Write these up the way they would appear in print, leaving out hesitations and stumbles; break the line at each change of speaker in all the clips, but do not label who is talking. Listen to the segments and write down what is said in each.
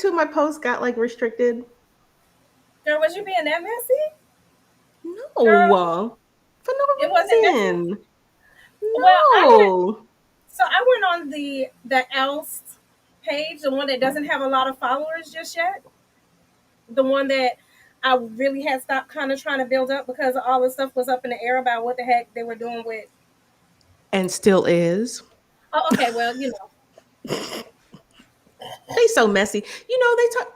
two of my posts got like restricted?
Girl, was you being that messy? Girl,
No, for
it wasn't
no
messy.
reason.
Well,
No.
I went on the Oust page, the one that doesn't have a lot of followers just yet. The one that I really had stopped kind of trying to build up because all the stuff was up in the air about what the heck they were doing with.
And still is.
Oh, okay. Well,
They so messy. They talk.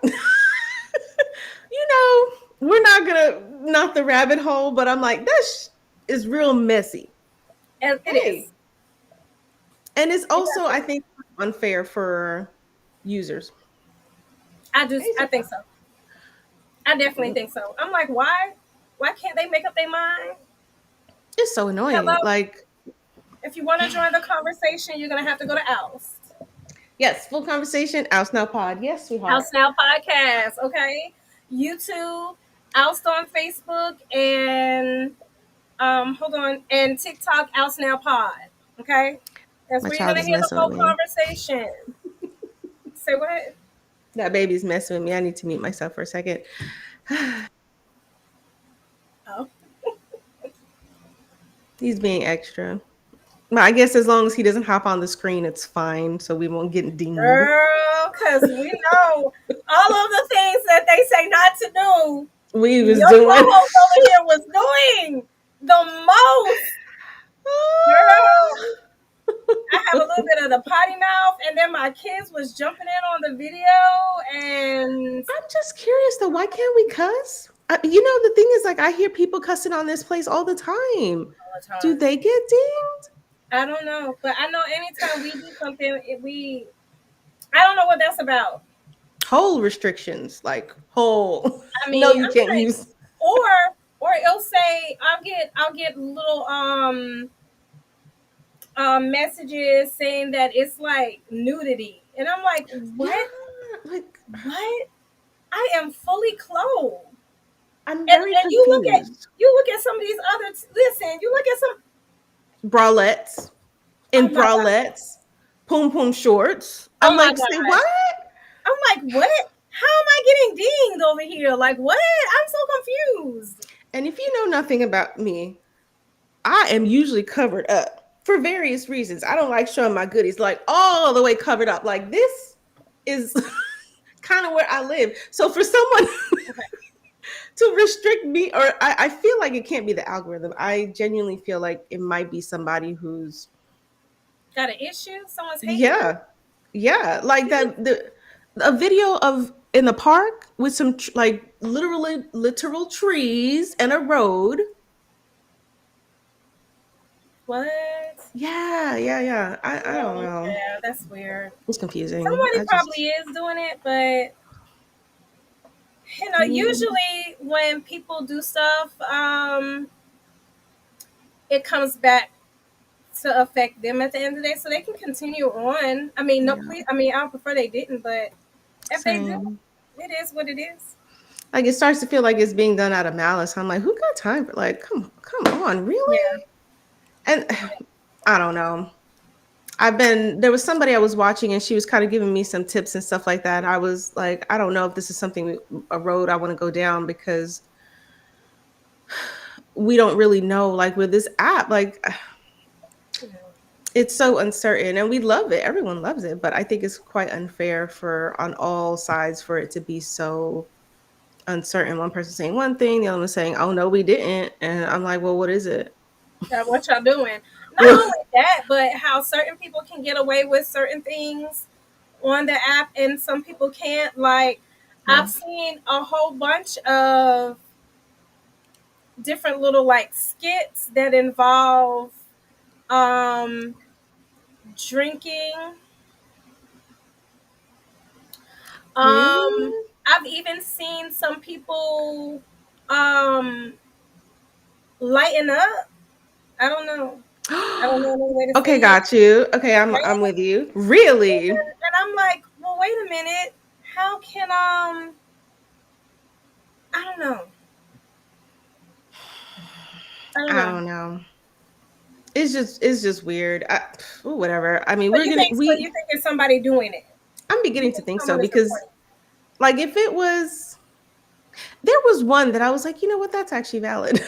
We're not gonna knock the rabbit hole, but I'm like, that is real messy.
and it
Hey,
is.
and it's
It
also, I
definitely.
think, unfair for users.
I think so. I definitely think so. I'm like, why? Why can't they make up their mind?
It's so annoying.
Hello.
Like,
If you want to join the conversation, you're gonna have to go to Oust.
yes, full conversation. Out now pod. Yes,
House
sweetheart.
Now Podcast, okay? YouTube, Oust on Facebook, and hold on, and TikTok, Oust Now Pod, okay? That's
My
where you're
child
gonna
is
hear the
messing with
whole
me.
conversation. Say what?
That baby's messing with me. I need to mute myself for a second.
Oh,
He's being extra. But I guess as long as he doesn't hop on the screen, it's fine. So we won't get dinged.
girl, because we know all of the things that they say not to do.
We was
Your
doing.
co-host over here was doing the most, girl. I have a little bit of the potty mouth, and then my kids was jumping in on the video, and
I'm just curious though. Why can't we cuss? The thing is, like, I hear people cussing on this place all the time.
all the
Do
time.
they get dinged?
I don't know, but I know anytime we do something, I don't know what that's about.
Whole restrictions, like whole.
I
No,
mean,
you
I'm
can't
like,
use.
or it'll say I'll get little messages saying that it's like nudity, and I'm like,
Yeah,
what?
like
What? I am fully clothed.
I'm
And
very
you look at
confused.
some of these other listen, you look at some.
Bralettes
Oh
and
my god.
bralettes, poom poom shorts.
Oh
I'm
my
like, say
god.
what?
I'm like, what? How am I getting dinged over here? Like, what? I'm so confused.
And if you know nothing about me, I am usually covered up for various reasons. I don't like showing my goodies like all the way covered up. Like this is kind of where I live. So for someone
Okay.
to restrict me, or I feel like it can't be the algorithm. I genuinely feel like it might be somebody who's,
Got an issue? Someone's hating you?
yeah, yeah, like that the a video of in the park with some like literally literal trees and a road.
What?
Yeah, yeah, yeah. I don't
Oh,
know.
yeah, that's weird.
It's confusing.
Somebody
I
probably
just
is doing it, but
mm,
usually when people do stuff, it comes back to affect them at the end of the day, so they can continue on. I mean, no,
yeah,
please. I mean, I prefer they didn't, but if they do,
same.
it is what it is.
Like it starts to feel like it's being done out of malice. I'm like, who got time for like, come on,
Yeah.
really? And I don't know. There was somebody I was watching and she was kind of giving me some tips and stuff like that. I was like, I don't know if this is a road I want to go down because we don't really know, like with this app, like
Yeah.
it's so uncertain and we love it. Everyone loves it, but I think it's quite unfair for on all sides for it to be so uncertain. One person saying one thing, the other one saying, "Oh no, we didn't," and I'm like, "Well, what is it?"
What y'all doing? Not
Yeah,
only that, but how certain people can get away with certain things on the app, and some people can't. Like, I've seen a whole bunch of different little like skits that involve um drinking.
really?
Um, I've even seen some people um lighten up. I don't know. I don't know another way to say
Okay,
it.
got you. Okay, I'm
Right?
with you. Really?
And I'm like, well, wait a minute. How can I don't know. I don't
I
know.
don't know. It's just weird. Whatever. I mean,
So you think
we.
it's somebody doing it?
I'm
You
beginning to
think
think so
someone is
because
recording?
Like if it was, there was one that I was like, you know what, that's actually valid.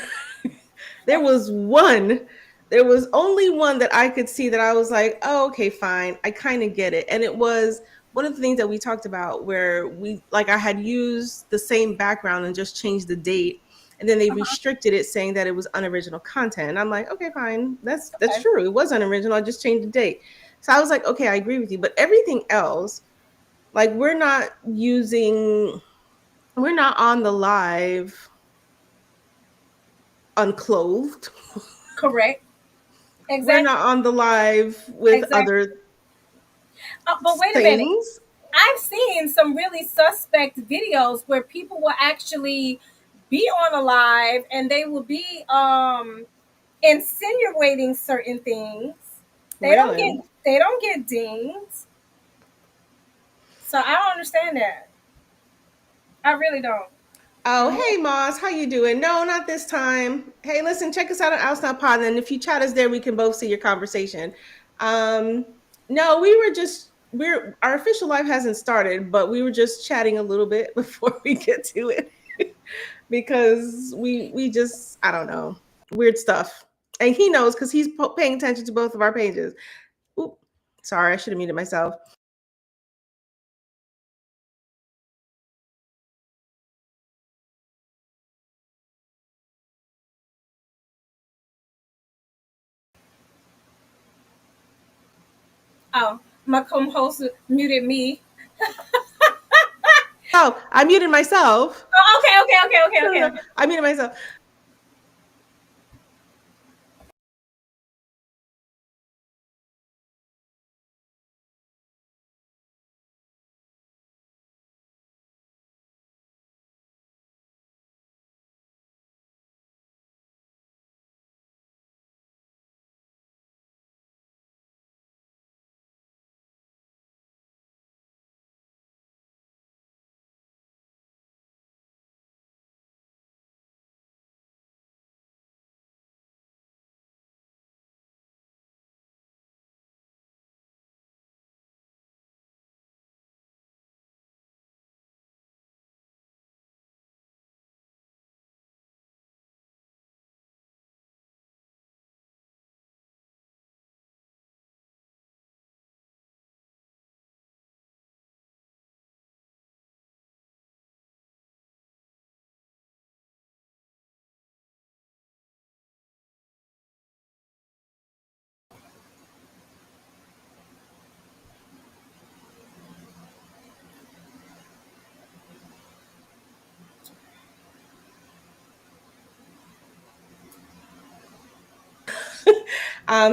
There was one, there was only one that I could see that I was like, oh, okay, fine. I kind of get it. And it was one of the things that we talked about where we, like, I had used the same background and just changed the date. And then they
Uh-huh.
restricted it saying that it was unoriginal content. And I'm like, okay, fine. That's
Okay.
true. It was unoriginal. I just changed the date. So I was like, okay, I agree with you. But everything else, like we're not on the live unclothed.
Correct.
We're not
Exactly.
on the live with
Exactly.
other
But wait a minute.
things.
I've seen some really suspect videos where people will actually be on a live and they will be insinuating certain things.
Really?
They don't get dinged. So I don't understand that. I really don't.
Oh,
Mhm.
hey Moss, how you doing? No, not this time. Hey, listen, check us out on Outside Pod, and if you chat us there, we can both see your conversation. Um, no, we were just we're our official live hasn't started, but we were just chatting a little bit before we get to it because we just I don't know weird stuff, and he knows because he's paying attention to both of our pages. Oop, sorry, I should have muted myself.
Oh, my co-host muted me.
Oh, I muted myself.
Oh, okay, okay, okay, okay,
No, no,
okay,
no.
okay.
I muted myself.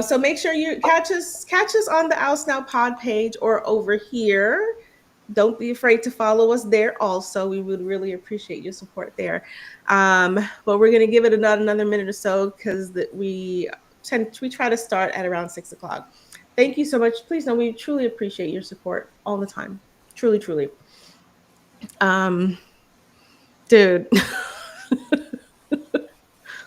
So make sure you catch us on the Oust Now Pod page or over here. Don't be afraid to follow us there. Also, we would really appreciate your support there. But we're gonna give it another minute or so because we try to start at around 6 o'clock. Thank you so much. Please know we truly appreciate your support all the time. Truly, truly. Um, dude.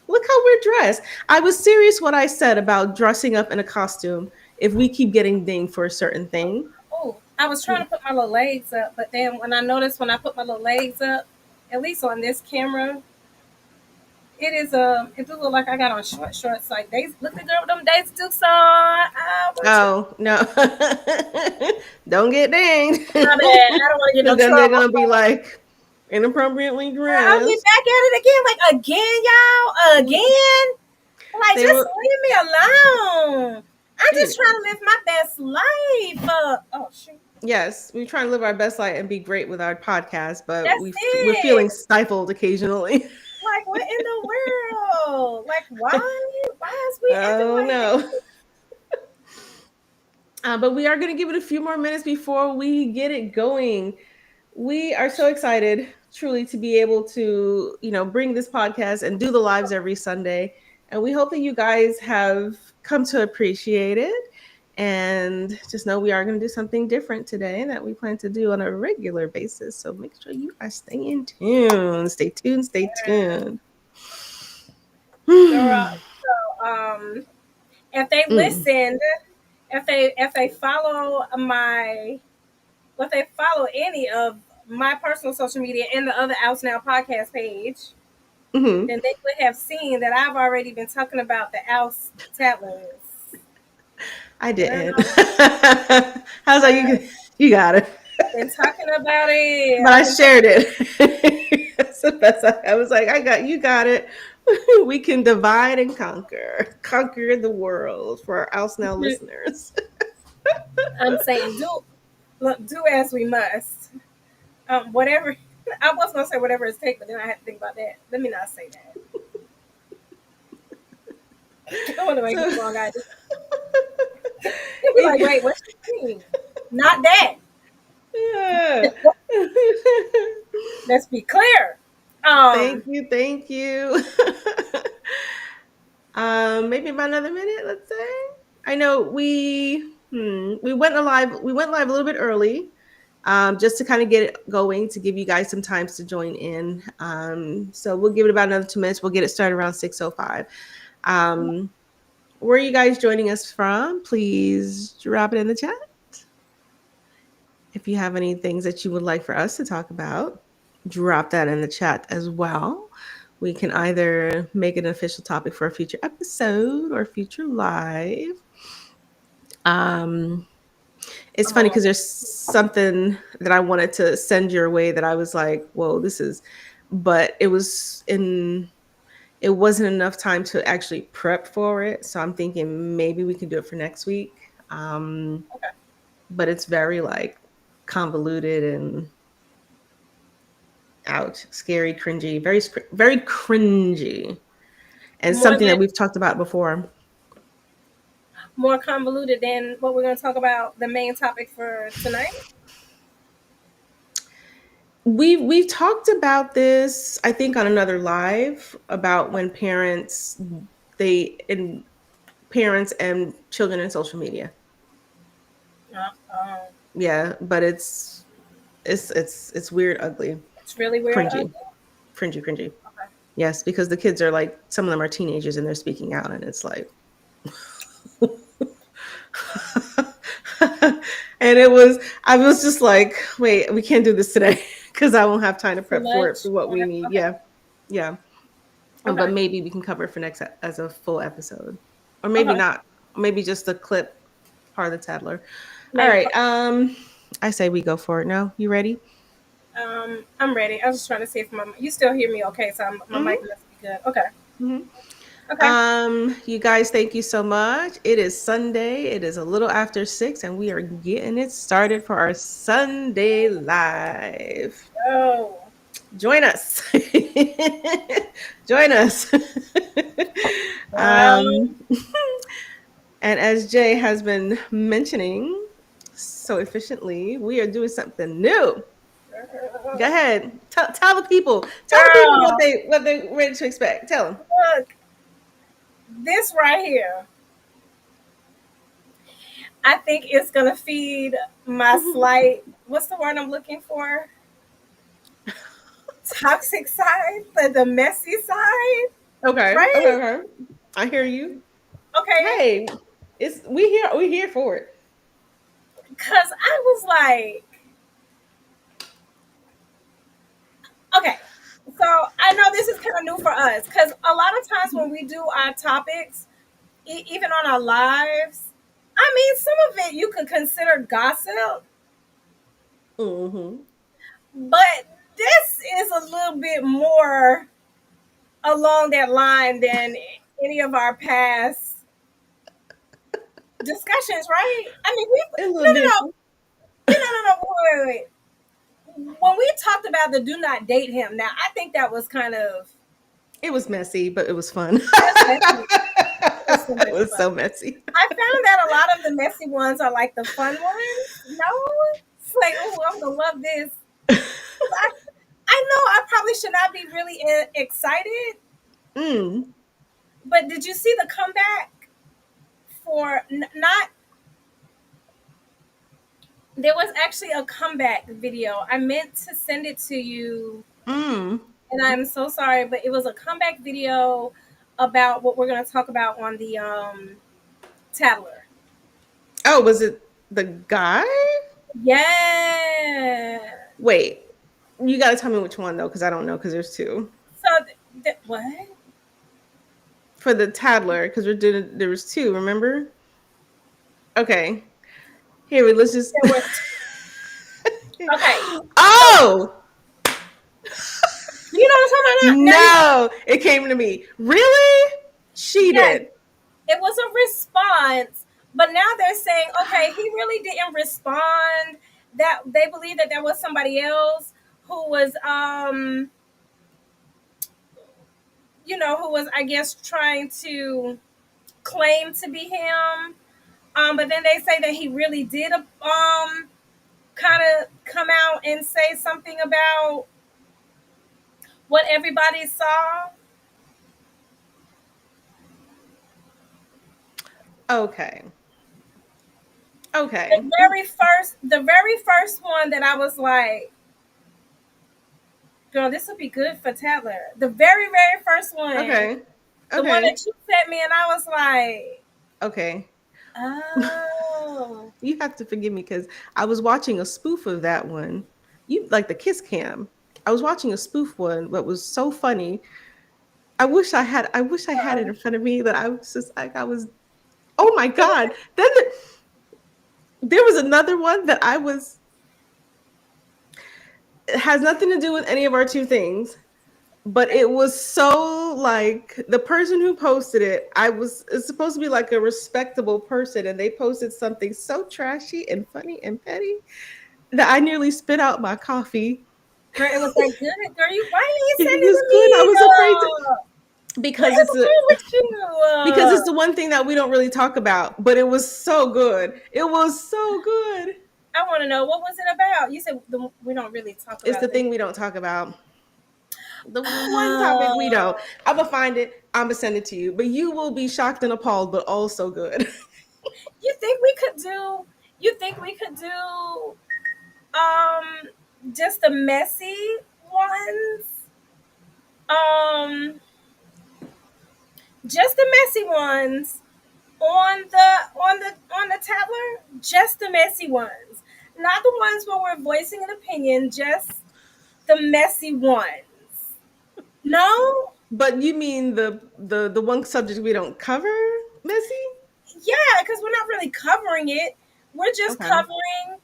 Look how we're dressed. I was serious what I said about dressing up in a costume if we keep getting dinged for a certain thing.
Oh, I was trying to put my little legs up, but then when I noticed when I put my little legs up, at least on this camera, it do look like I got on short shorts. Like they look the girl with them days do so. I want you.
Oh, no. Don't get dinged.
My bad. I don't want to get no
Because then they're
trouble.
going to be like inappropriately
I'll be
dressed.
back at it again. Like again, y'all. Again. Like
They
just
will,
leave me alone. I'm just
dude.
trying to live my best life. Oh shoot.
Yes, we try to live our best life and be great with our podcast, but
That's
we're feeling
it.
stifled occasionally.
Like what in the world? Like why? Why is we acting
Oh
like
no.
this?
But we are going to give it a few more minutes before we get it going. We are so excited, truly, to be able to, bring this podcast and do the lives every Sunday. And we hope that you guys have come to appreciate it. And just know we are going to do something different today that we plan to do on a regular basis. So make sure you are staying tuned. Stay tuned. Stay tuned.
Girl,
Mm.
so if they listened, if they follow my if they follow any of my personal social media and the other Oust Now podcast page,
Hmm.
then they would have seen that I've already been talking about the Oust tattlers.
I
Girl,
didn't. How's that?
I've
You got it.
been talking about it.
But I
I've been
shared
talking.
it. That's the best. I was like, I got you. Got it. We can divide and conquer the world for our House Now listeners.
I'm saying, do as we must. Whatever. I was gonna say whatever it's take, but then I had to think about that. Let me not say that. I don't want to make the
So,
wrong idea. You'll be like,
if,
wait, what's she mean? Not that.
yeah.
Let's be clear. Um,
Thank you, thank you. Maybe about another minute, let's say. I know we went live a little bit early, just to kind of get it going to give you guys some time to join in. So we'll give it about another 2 minutes. We'll get it started around 6:05. Um, where are you guys joining us from? Please drop it in the chat if you have any things that you would like for us to talk about. Drop that in the chat as well. We can either make it an official topic for a future episode or future live. Um, it's funny
um,
because there's something that I wanted to send your way that I was like, "Whoa, this is," but it wasn't enough time to actually prep for it. So I'm thinking maybe we can do it for next week.
okay.
But it's very like convoluted and out, scary, cringy, very cringy, and
More
something
than
that we've talked about before.
more convoluted than what we're going to talk about. The main topic for tonight.
We've talked about this, I think, on another live about when they and parents and children in social media.
Uh, um,
Yeah, but it's weird, ugly,
it's really weird.
cringy, cringy.
Okay.
Yes, because the kids are like some of them are teenagers and they're speaking out, and it's like, and I was just like, wait, we can't do this today because I won't have time to
Too
prep for it
much.
for what we need.
Okay.
Yeah, yeah.
Okay.
But maybe we can cover it for next as a full episode, or maybe
Okay.
not. Maybe just a clip part of the Tadler. All
Maybe.
right. I say we go for it. No, you ready?
I'm ready. I was just trying to see if you still hear me. Okay, so my
Mm-hmm.
mic must be good. Okay.
Mm-hmm.
Okay.
You guys, thank you so much. It is Sunday. It is a little after 6, and we are getting it started for our Sunday live.
Oh.
Join us. Join us.
Well,
um, and as Jay has been mentioning so efficiently, we are doing something new. Go ahead. Tell the people. Tell the people
girl,
what they ready to expect. Tell them.
look, this right here, I think it's gonna feed my slight. What's the word I'm looking for? Toxic side, the messy side,
Okay. Okay.
right?
Okay. I hear you.
Okay,
Hey, it's we here for it.
because I was like, okay, so I know this is kind of new for us because a lot of times when we do our topics, even on our lives, I mean, some of it you could consider gossip,
Mm-hmm.
but this is a little bit more along that line than any of our past discussions, right? I mean, we
A
no,
little
no,
deeper.
no, no, wait. When we talked about the do not date him, now I think that was kind of
It was messy, but it was fun.
just messy. It was so
It
much
was
fun.
so messy.
I found that a lot of the messy ones are like the fun ones. No, it's like, oh, I'm gonna love this. I know I probably should not be really excited,
Mm.
but did you see the comeback for not? There was actually a comeback video. I meant to send it to you,
Mm.
and I'm so sorry, but it was a comeback video about what we're going to talk about on the Tattler.
Oh, was it the guy?
Yeah.
Wait. You got to tell me which one though, because I don't know, because there's two
So what?
for the Tadler, because we're doing there was two. Remember? Okay, here we let's just.
There was okay. So
Oh
you know what I'm talking about now? Now you
no! It came to me. Really? She
yes,
did.
it was a response, but now they're saying, okay, he really didn't respond. That they believe that there was somebody else who was who was, I guess, trying to claim to be him. But then they say that he really did kind of come out and say something about what everybody saw.
Okay.
The
Okay.
very first one that I was like, girl, this would be good for Tatler. The very first one,
Okay.
the one
Okay.
that you sent me, and I was like,
Okay.
oh,
You have to forgive me because I was watching a spoof of that one. You like the kiss cam. I was watching a spoof one, but was so funny. I wish I had it in front of me that I was just like I was oh my god. Then there was another one that I was it has nothing to do with any of our two things, but it was so like the person who posted it, it's supposed to be like a respectable person, and they posted something so trashy and funny and petty that I nearly spit out my coffee.
girl, it was that good, girl. You why didn't you
It
send it
was
to
good. I
me?
was afraid to
What
because
is wrong with you?
it's the one thing that we don't really talk about, but it was so good. It was so good.
I want to know what was it about. You said we don't really talk
It's
about
the
it.
thing we don't talk about. The one topic we don't.
Oh,
I'm gonna find it. I'm gonna send it to you, but you will be shocked and appalled, but also good.
you think we could do? You think we could do um just the messy ones? Um, just the messy ones on the tablet. Just the messy ones, not the ones where we're voicing an opinion. Just the messy ones. No,
But you mean the one subject we don't cover, Missy?
yeah, because we're not really covering it. We're just
Okay.
covering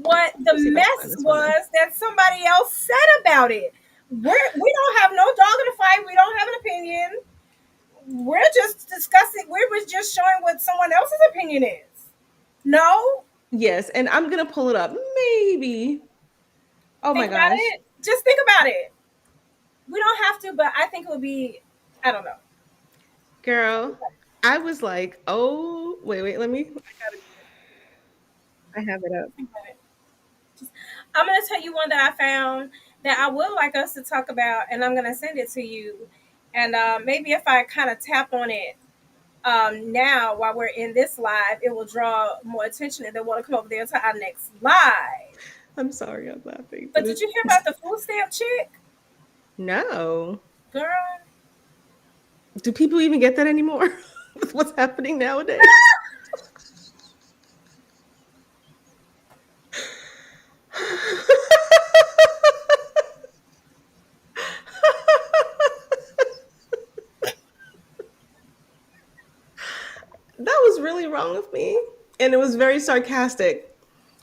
what the
Let's see if I can find
mess
this one then.
was that somebody else said about it. We don't have no dog in the fight. We don't have an opinion. We're just discussing. We're just showing what someone else's opinion is. No,
Yes, and I'm gonna pull it up. Maybe. Oh my
think about
gosh.
it. Just think about it. We don't have to, but I think it would be. I don't know.
Girl, I was like, oh wait, let me I have it up.
Think about it. I'm gonna tell you one that I found that I would like us to talk about, and I'm gonna send it to you. And maybe if I kind of tap on it now while we're in this live, it will draw more attention, and they want to come over there to our next live.
I'm sorry I'm laughing,
But
but
did
it's
you hear about the food stamp chick,
no.
girl?
Do people even get that anymore? With what's happening nowadays? That was really wrong of me. And it was very sarcastic.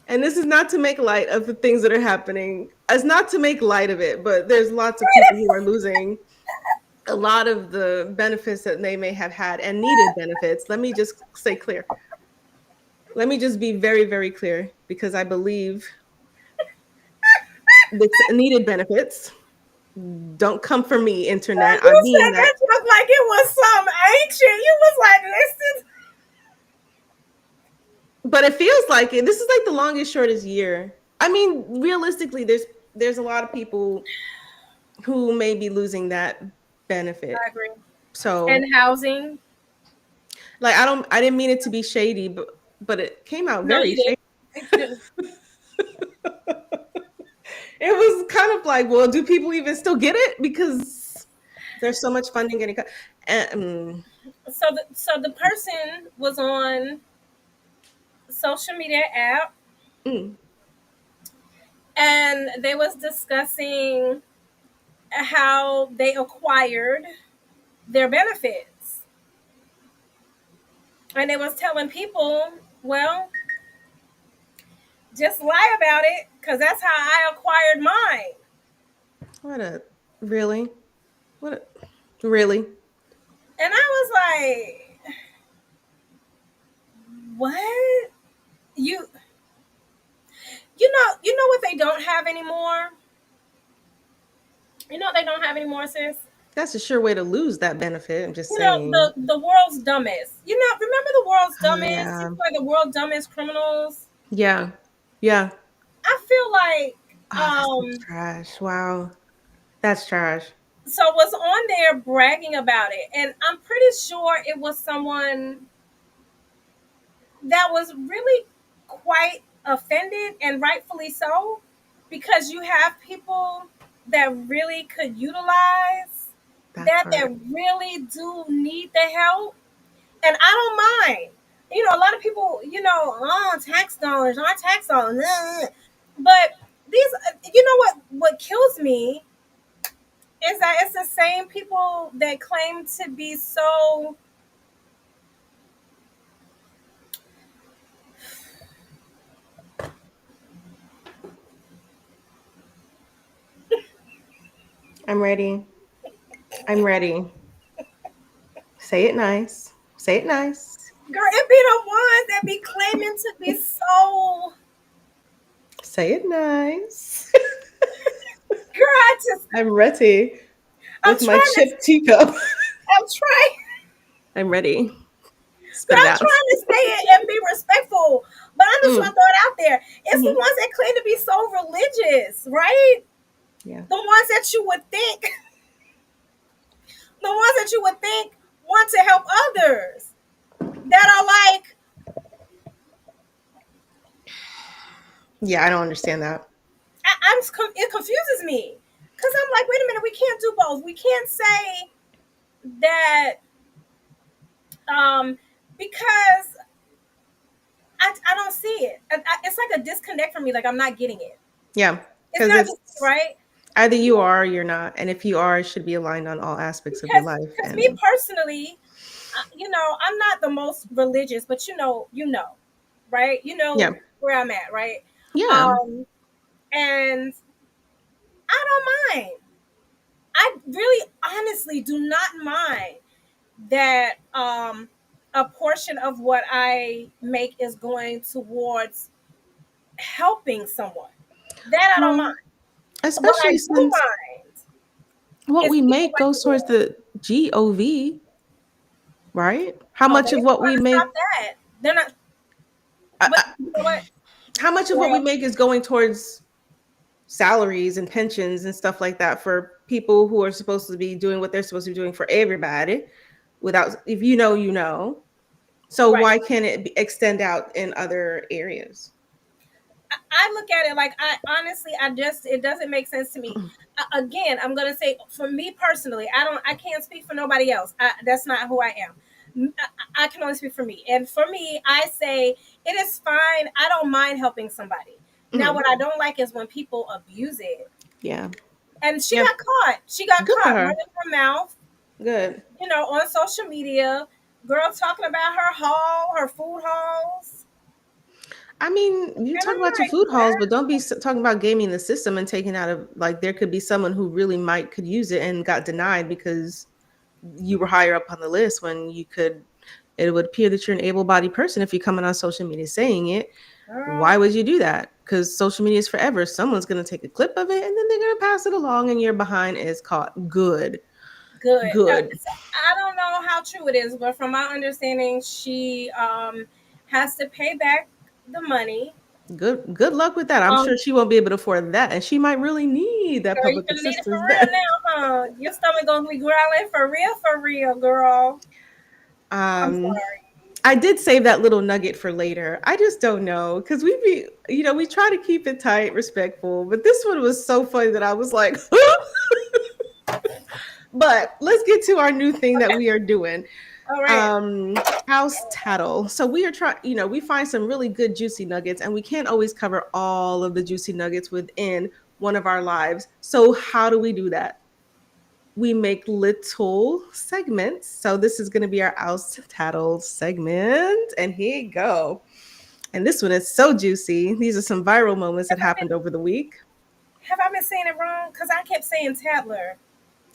And this is not to make light of the things that are happening. It's not to make light of it, but there's lots of people who are losing a lot of the benefits that they may have had and needed benefits. Let me just say clear. Let me just be very, very clear because I believe it's needed benefits. Don't come for me,
Girl,
internet. I
you
mean
said
that.
that joke like it was some ancient. You was like, listen.
But it feels like it. This is like the longest, shortest year. I mean, realistically, there's a lot of people who may be losing that
I
benefit.
agree. And
So,
housing.
like, I didn't mean it to be shady, but it came out
No,
very
you
shady.
didn't.
It was kind of like, well, do people even still get it because there's so much funding getting cut? And,
So the person was on social media app,
mm,
and they was discussing how they acquired their benefits, and they was telling people, well, just lie about it because that's how I acquired mine.
What a really? What a really?
And I was like, what? you you know what they don't have anymore? You know what they don't have anymore, sis?
That's a sure way to lose that benefit. I'm just
You know,
saying.
the world's dumbest. You know, remember the world's
Oh
dumbest?
yeah.
People like the world dumbest criminals.
Yeah. Yeah.
I feel like
Oh, that's so trash. Wow. That's trash.
so was on there bragging about it, and I'm pretty sure it was someone that was really quite offended, and rightfully so, because you have people that really could utilize
That
that
part.
really do need the help, and I don't mind. You know, a lot of people, oh, tax dollars, our tax dollars, but these, you know what kills me is that it's the same people that claim to be so.
I'm ready. I'm ready. Say it nice. Say it nice.
Girl, it be the ones that be claiming to be so.
Say it nice.
Girl,
I'm ready
I'm
with my
trying to,
chipped teacup.
I'm trying,
I'm ready.
but
Spit it
I'm
out.
trying to say it and be respectful. But I'm just gonna
Mm.
throw it out there. It's the
Hmm.
ones that claim to be so religious, right?
Yeah.
The ones that you would think, the ones that you would think want to help others, that are like,
Yeah, I don't understand that.
it confuses me because I'm like, wait a minute, we can't do both. We can't say that, um, because I don't see it. It's like a disconnect for me. Like I'm not getting it.
Yeah,
It's
because
not just me,
it's
right?
either you are or you're not, and if you are, it should be aligned on all aspects of your life.
Because me
And
personally, I'm not the most religious, but right? You
yeah,
know where I'm at, right?
yeah.
Um, and I don't mind. I really, honestly, do not mind that a portion of what I make is going towards helping someone. That I don't mind.
Well,
What I
especially
do
since
mind
what
is
we
people
make
like
goes towards
yours.
the GOV, right? How
Oh, they
much of
ain't
what
trying
we
to stop
make,
that. They're not.
uh,
But
uh,
you know what,
how much of what we
girl?
make is going towards salaries and pensions and stuff like that for people who are supposed to be doing what they're supposed to be doing for everybody without, if you know, you know. So
Right.
why can't it extend out in other areas?
I look at it like, I honestly, I just, it doesn't make sense to me. Again, I'm gonna say, for me personally, I can't speak for nobody else. That's not who I am. I can only speak for me, and for me, I say it is fine. I don't mind helping somebody. Now,
Mhm.
what I don't like is when people abuse it.
Yeah.
And she
Yeah.
got caught. She got
Good for
caught
her.
running her mouth,
Good.
on social media. Girl talking about her haul, her food hauls,
I mean, you
and
talk about
I'm
your
like,
food hauls,
what?
but don't be talking about gaming the system and taking out of, like, there could be someone who really might could use it and got denied because you were higher up on the list when you could. It would appear that you're an able-bodied person if you're coming on social media saying it.
Girl,
Why would you do that? Because social media is forever. Someone's going to take a clip of it and then they're going to pass it along, and your behind is caught. Good.
good.
Good.
So I don't know how true it is, but from my understanding, she has to pay back the money.
Good luck with that. I'm sure she won't be able to afford that, and she might really need that
Girl, you
public
gonna need it for
assistance
real
then.
now, huh? Your stomach gonna be growling for real, girl. I'm
Um,
sorry.
I did save that little nugget for later. I just don't know because we try to keep it tight, respectful, but this one was so funny that I was like, but let's get to our new thing that we are doing.
All right.
House tattle. So we are trying, we find some really good juicy nuggets, and we can't always cover all of the juicy nuggets within one of our lives. So how do we do that? We make little segments. So this is going to be our Oust tattle segment, and here you go. And this one is so juicy. These are some viral moments that
Have I
happened
been
over the week.
have I been saying it wrong? Because I kept saying Tadler.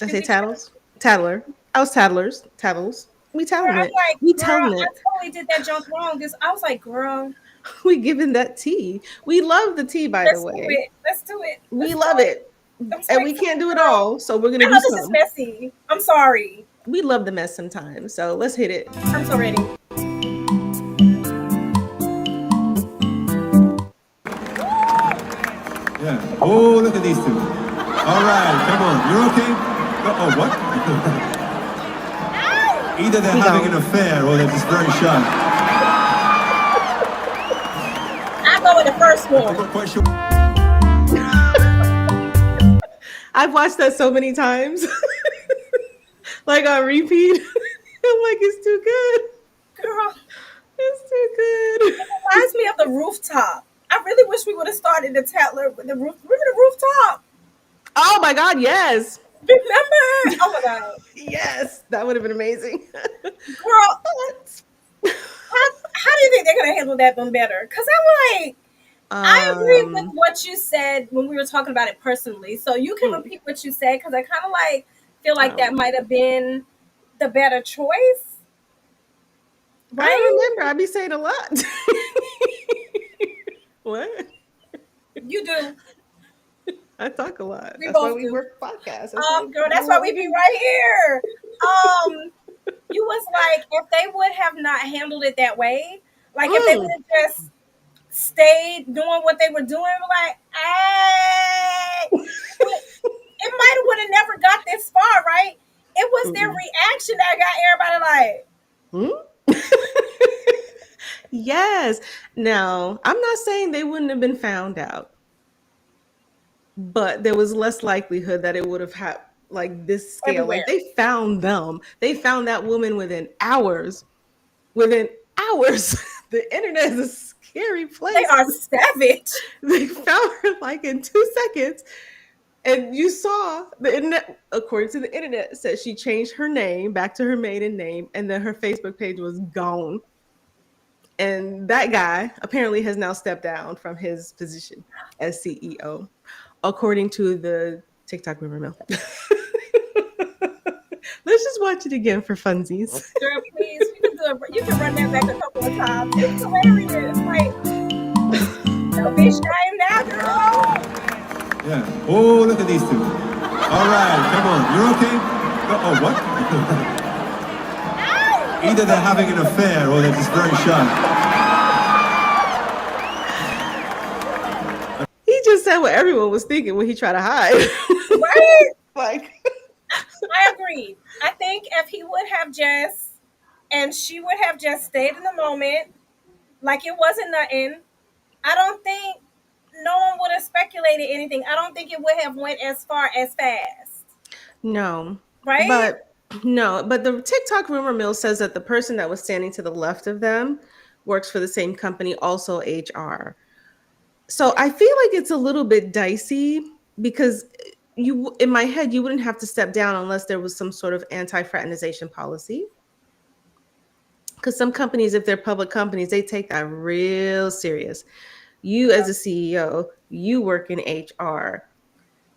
I
Did
say
we change?
tattles, tattler. Oust tattlers, tattles. We
Girl,
telling
I'm
it.
like,
We
girl,
telling
I
it.
totally did that junk wrong. This I was like, girl,
We giving that tea. We love the tea, by the
let's do
way.
it. Let's do it.
We
Let's do
love
it.
it.
I'm so
And we can't
excited,
do it
girl.
all, so we're gonna
I
do
know this is
some.
messy. I'm sorry.
We love the mess sometimes. So let's hit it.
I'm so ready.
Yeah. Oh, look at these two. All right, come on. You're okay? Oh, what? Either they're
He
having an
gone.
affair or they're just very shy.
I go with the first
I'm
one.
not quite sure.
I've watched that so many times, like on repeat. I'm like, it's too good.
Girl,
It's too good.
reminds me of the rooftop. I really wish we would have started the Tatler with the roof. Remember the rooftop?
Oh my god, yes.
Remember? Oh my god,
Yes, that would have been amazing.
girl,
But
how do you think they're gonna handle that one better? Because I'm like, I agree with
um
what you said when we were talking about it personally. So you can
mm,
repeat what you said because I kind of like feel like that
um
might have been the better choice,
I don't
right?
remember. I be saying a lot. What?
You do.
I talk a lot.
We
That's why
both
we
do.
work podcasts. That's why
Girl,
we're
that's
doing
why
what
we
we
be
do.
right here. You was like, if they would have not handled it that way, like if they would
Mm,
have just stayed doing what they were doing, we're like, hey, it might have would have never got this far, right? It was their
mm-mm.
reaction that got everybody like,
Hmm? Yes. Now, I'm not saying they wouldn't have been found out, but there was less likelihood that it would have had like this scale. Like
everywhere.
they found them. They found that woman within hours. Within hours. The internet is a scary
They
place.
are savage.
They found her like in 2 seconds. And you saw the internet, according to the internet, said she changed her name back to her maiden name, and then her Facebook page was gone. And that guy apparently has now stepped down from his position as CEO, according to the TikTok rumor mill. Let's just watch it again for funsies.
Girl, please, we can do it. You can run that back a couple of times. It's hilarious. Like, don't be shy now, girl.
Yeah. Oh, look at these two. All right, come on. You're okay? Oh, what? Either they're having an affair or they're just very shy.
He just said what everyone was thinking when he tried to hide.
Right?
Like,
I agree. I think if he would have just, and she would have just stayed in the moment, like it wasn't nothing, I don't think no one would have speculated anything. I don't think it would have went as far as fast.
no,
Right?
but no, but the TikTok rumor mill says that the person that was standing to the left of them works for the same company, also HR. So I feel like it's a little bit dicey because you, in my head, you wouldn't have to step down unless there was some sort of anti-fraternization policy. Because some companies, if they're public companies, they take that real serious. You, as a CEO, you work in HR.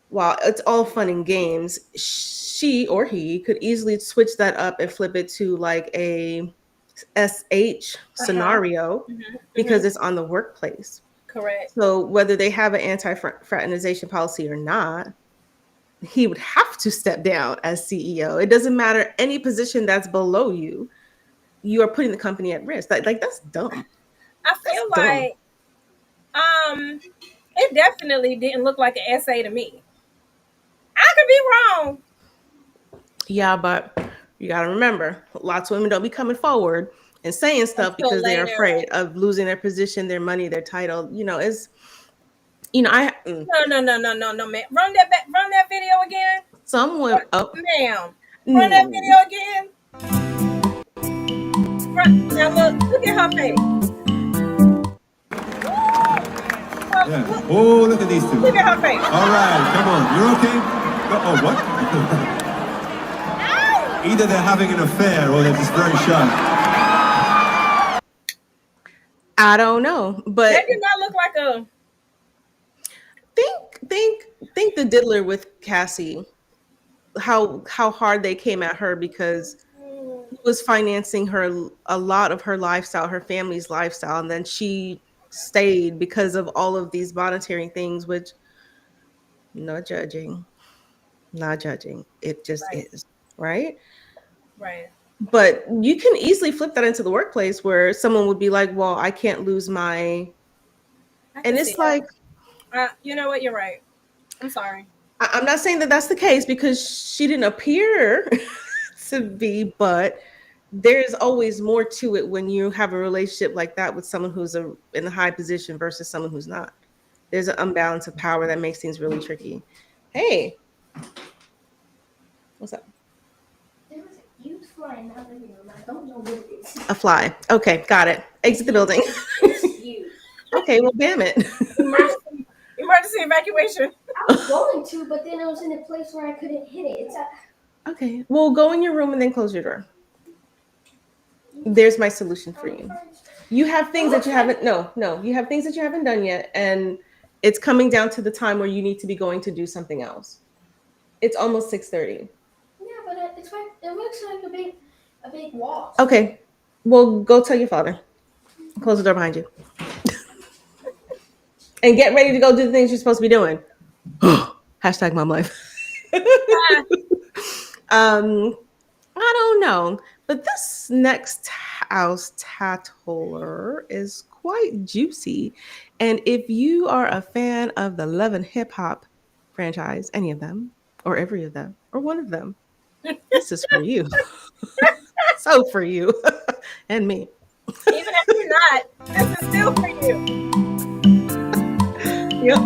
While it's all fun and games, she or he could easily switch that up and flip it to like a SH
Uh-huh.
scenario
Hmm.
because it's on the workplace.
Correct.
So whether they have an anti-fraternization policy or not, he would have to step down as CEO. It doesn't matter any position that's below you. You are putting the company at risk. Like that's dumb.
I
That's
feel
dumb.
like um it definitely didn't look like an essay to me. I could be wrong.
Yeah, but you got to remember, lots of women don't be coming forward and saying stuff
Until
because they're
later.
afraid of losing their position, their money, their title. It's I
No, man. Run that back, run that video again.
some women. Oh,
Ma'am. Run that
mm,
video again. Now look at her face. Well,
Yeah. Oh, look at these two.
look at her face.
All right, come on. You're okay? Oh, what? Either they're having an affair or they're just very shy.
I don't know,
That
but
did not look like a.
think the diddler with Cassie, how hard they came at her because he was financing her a lot of her lifestyle, her family's lifestyle, and then she stayed because of all of these monetary things, which not judging, not judging. It just
Right,
is, right?
right.
But you can easily flip that into the workplace where someone would be like, "Well, I can't lose my,"
I
and
can see
it's like,
that. You know what? You're right. I'm sorry.
I'm not saying that that's the case because she didn't appear to be, but there's always more to it when you have a relationship like that with someone who's in a high position versus someone who's not. There's an unbalance of power that makes things really tricky. Hey, what's up?
There was a huge fly in that living room. I don't know what it is.
A fly. Okay, got it. Exit the building.
It's huge.
Okay, well, damn it.
Emergency evacuation.
I was going to, but then I was in a place where I couldn't hit it. It's
Okay, well, go in your room and then close your door. There's my solution for you. You have things that you haven't, no, you have things that you haven't done yet, and it's coming down to the time where you need to be going to do something else. It's almost 6:30.
Yeah, but it's like it looks like a big wall.
Okay, well, go tell your father. Close the door behind you. And get ready to go do the things you're supposed to be doing. Hashtag mom life.
Ah,
um, I don't know. But this next house tatoler is quite juicy. And if you are a fan of the Love and Hip Hop franchise, any of them, or every of them, or one of them, this is for you. So for you and me.
even if you're not, this is still for you.
Yep.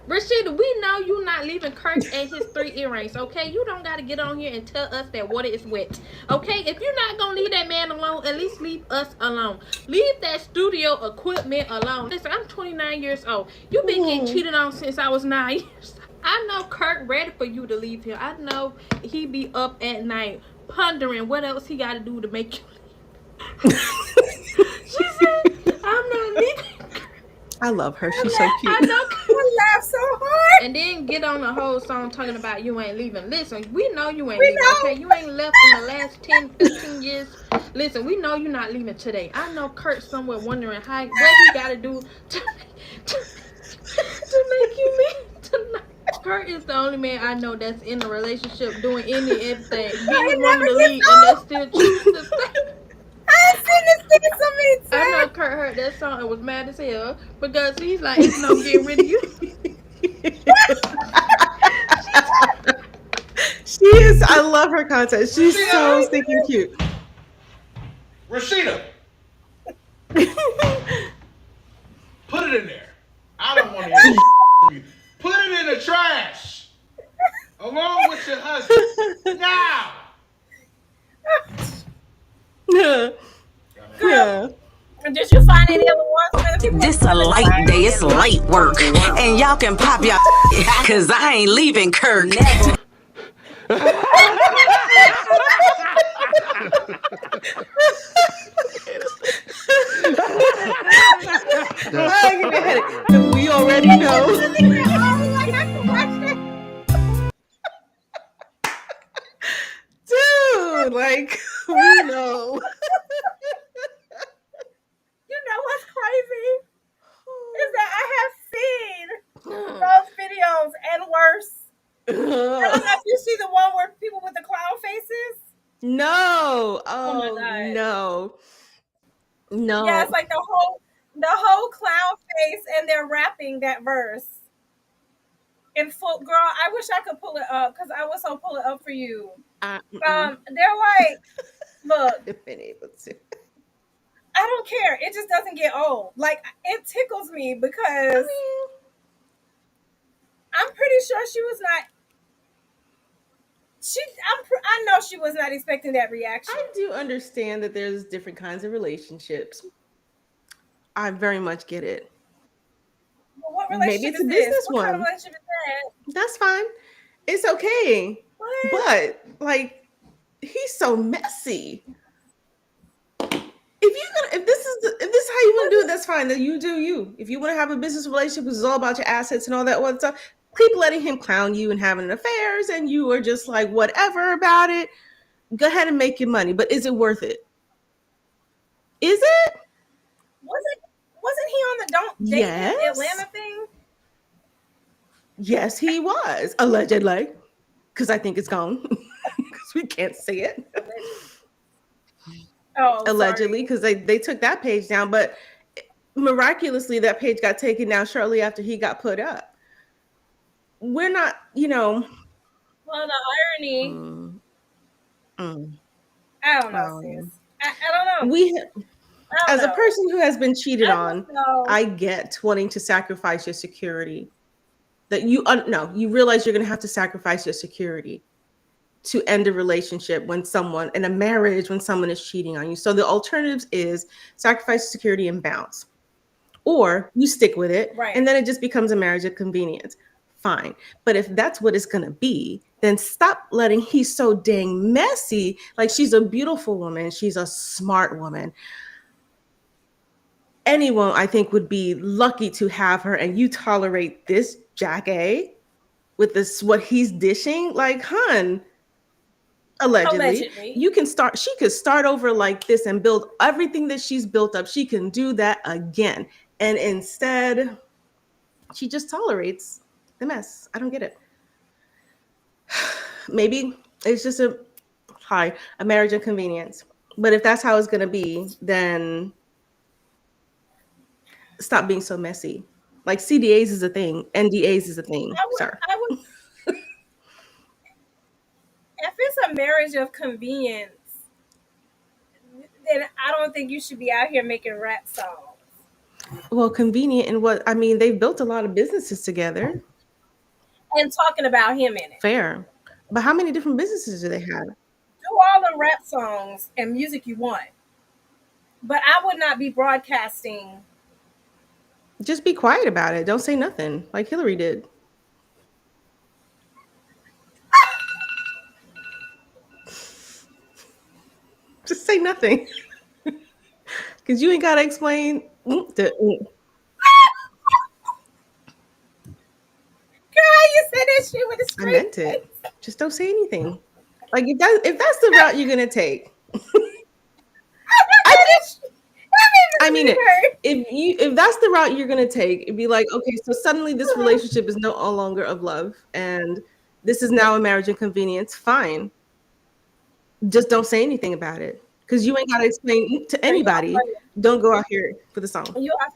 Rashida, we know you not leaving Kirk and his 3 earrings, okay? You don't got to get on here and tell us that water is wet, okay? If you're not going to leave that man alone, at least leave us alone. Leave that studio equipment alone. Listen, I'm 29 years old. You've been getting cheated on since I was 9 years. I know Kirk ready for you to leave here. I know he be up at night pondering what else he got to do to make you leave. She said, I'm not leaving.
I love her. She's so cute.
I know.
I laugh so hard.
And then get on the whole song talking about you ain't leaving. Listen, we know you ain't
We
leaving,
know.
okay? You ain't left in the last 10, 15 years. Listen, we know you're not leaving today. I know Kurt's somewhere wondering what he got to do to make you leave tonight. Kurt is the only man I know that's in a relationship doing everything, getting woman to leave, and that still choose to stay.
I've seen this thing so many times.
I know Kurt heard that song and was mad as hell because he's like, it's no getting rid of you.
She is. I love her content. She's so stinking cute.
Rashida, put it in there. I don't want to hear this from you. Put it in the trash. Along with your husband. Now.
Yeah. Yeah.
Did you find any other ones where the people?
This a light day, it's light work. And y'all can pop y'all cause I ain't leaving Kirk. Never.
I get a headache. We already know.
Oh, like I can watch that.
Dude, like, we know.
You know what's crazy is that I have seen those videos and worse. I don't know if you see the one where people with the clown faces.
No.
Oh my
Oh,
God.
no. No.
Yeah, it's like the whole clown face, and they're rapping that verse in full. Girl, I wish I could pull it up because I was so pull it up for you. They're like, look,
I've been able to.
I don't care. It just doesn't get old. Like it tickles me because I'm pretty sure she was not. I know she was not expecting that reaction.
I do understand that there's different kinds of relationships. I very much get it.
Well, what
Maybe
relationship
it's a
is this?
business
What kind of
one.
relationship is that?
That's fine. It's okay.
What?
But like he's so messy. If this is how you want to do it, that's fine. Then you do you. If you want to have a business relationship, which is all about your assets and all that other stuff, keep letting him clown you and having affairs, and you are just like whatever about it. Go ahead and make your money, but is it worth it? Is it?
Wasn't wasn't he on the Don't Date
Yes.
Atlanta thing?
Yes, he was allegedly, because I think it's gone because we can't see it.
Oh,
Allegedly,
sorry.
because they took that page down, but miraculously that page got taken down shortly after he got put up. We're not,
Well, the irony.
mm, mm,
I don't know, sis.
um,
I don't know.
we
I don't
as a
know.
person who has been cheated
I just
on,
know.
I get wanting to sacrifice your security. That you no, you realize you're going to have to sacrifice your security to end a relationship when someone in a marriage when someone is cheating on you. So the alternatives is sacrifice security and bounce, or you stick with it
Right.
and then it just becomes a marriage of convenience. Fine. But if that's what it's going to be, then stop letting he's so dang messy. Like she's a beautiful woman, she's a smart woman. Anyone I think would be lucky to have her, and you tolerate this Jack A with this what he's dishing, like hun, allegedly
Allegedly.
you can start she could start over like this and build everything that she's built up. She can do that again, and instead she just tolerates the mess. I don't get it. Maybe it's just a marriage inconvenience, but if that's how it's going to be, then stop being so messy. Like CDAs is a thing, NDAs is a thing, sir.
I would. If it's a marriage of convenience, then I don't think you should be out here making rap songs
Well, convenient and what I mean, they've built a lot of businesses together.
and talking about him in it.
Fair. But how many different businesses do they have?
Do all the rap songs and music you want, but I would not be broadcasting.
Just be quiet about it. Don't say nothing like Hillary did. Just say nothing. Because you ain't got to explain.
Girl, you said that shit with a
I
straight
meant it.
face.
Just don't say anything. Like if that's the route you're gonna take, I think
I
I mean
mean,
it.
her.
If that's the route you're gonna take, it'd be like, okay, so suddenly this relationship is no longer of love, and this is now a marriage inconvenience. Fine, just don't say anything about it because you ain't gotta explain to
Girl, you are
anybody.
funny.
Don't go out here for the song.
You are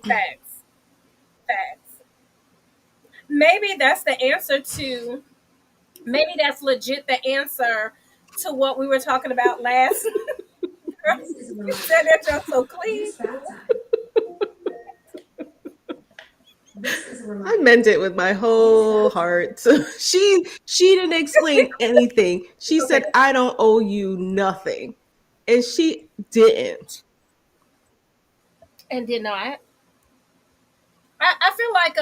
facts. Facts. Maybe that's the answer to. Maybe that's legit the answer to what we were talking about last. Girl,
This is
you said
romantic.
that you're so clean.
It's that time. This is
I
romantic.
meant it with my whole heart. She didn't explain anything. She
Okay.
said, "I don't owe you nothing," and she didn't.
And did not. I feel like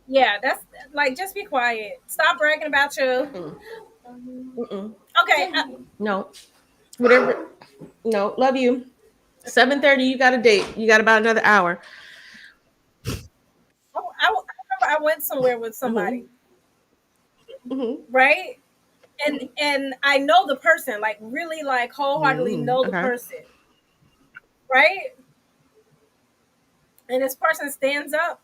yeah, that's like just be quiet. Stop bragging about you.
Mm-mm. Mm-mm.
Okay,
No, whatever. No, love you. 7:30. You got a date. You got about another hour.
I remember I went somewhere with
Hmm.
somebody,
Hmm.
right? And I know the person, like really like wholeheartedly know the
Okay.
person, right? And this person stands up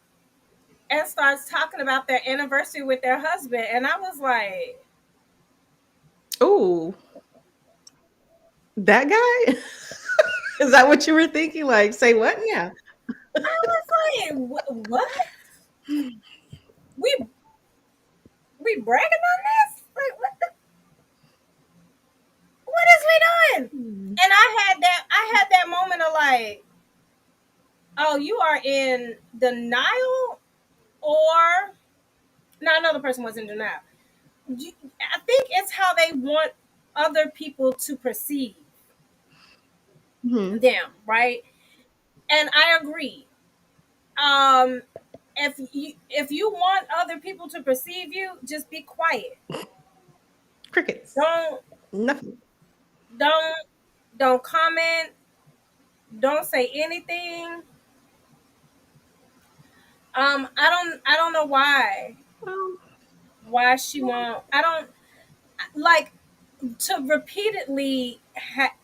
and starts talking about their anniversary with their husband, and I was like,
Oh, that guy. Is that what you were thinking? Like, say what? Yeah.
what? We we bragging on this? Like what is we doing? And I had that moment of like, oh, you are in denial or not another person was in denial. I think it's how they want other people to perceive
Mhm.
them, right? And I agree. Um, if you want other people to perceive you, just be quiet.
Crickets.
Don't
Nothing.
don't don't comment. Don't say anything. I don't know
Um,
why she won't. I don't like to repeatedly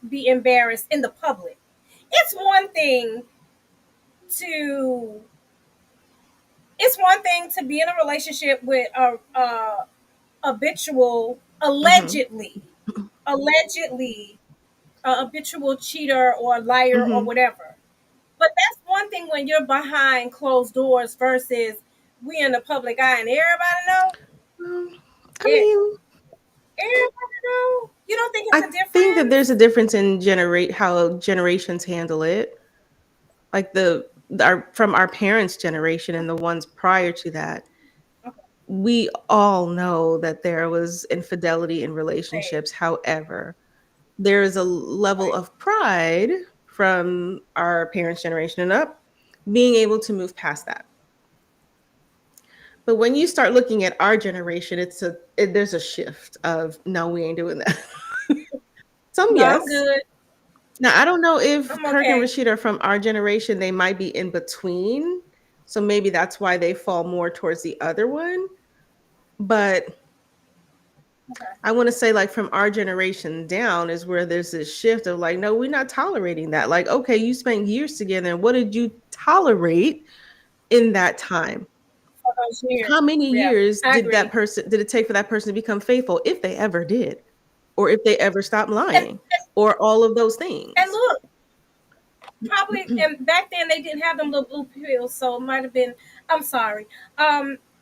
be embarrassed in the public. It's one thing to it's one thing to be in a relationship with a habitual,
mhm.
allegedly a habitual cheater or a liar or
Mhm.
whatever. But that's one thing when you're behind closed doors versus we in the public eye and everybody know.
Um, I
It
mean,
everybody know. You don't think it's
I
a
think that there's a
difference?
difference in generate how generations handle it. Like the our from our parents' generation and the ones prior to that,
Okay,
we all know that there was infidelity in
right,
relationships. However, there is a level
right.
of pride from our parents' generation and up being able to move past that. But when you start looking at our generation, there's a shift of no, we ain't doing that. Some
No, I'm
yes.
good.
Now I don't know if
I'm
Kirk and
okay.
Rashid are from our generation. They might be in between, so maybe that's why they fall more towards the other one. But
Okay.
I want to say, like, from our generation down is where there's this shift of like, no, we're not tolerating that. Like, okay, you spent years together, and what did you tolerate in that time?
For those years.
How many
Yeah,
years
I agree.
did it take for that person to become faithful, if they ever did, or if they ever stopped
And
lying, or all of those
and
things?
look, probably and back then they didn't have them little blue pills, so it might have been. I'm sorry.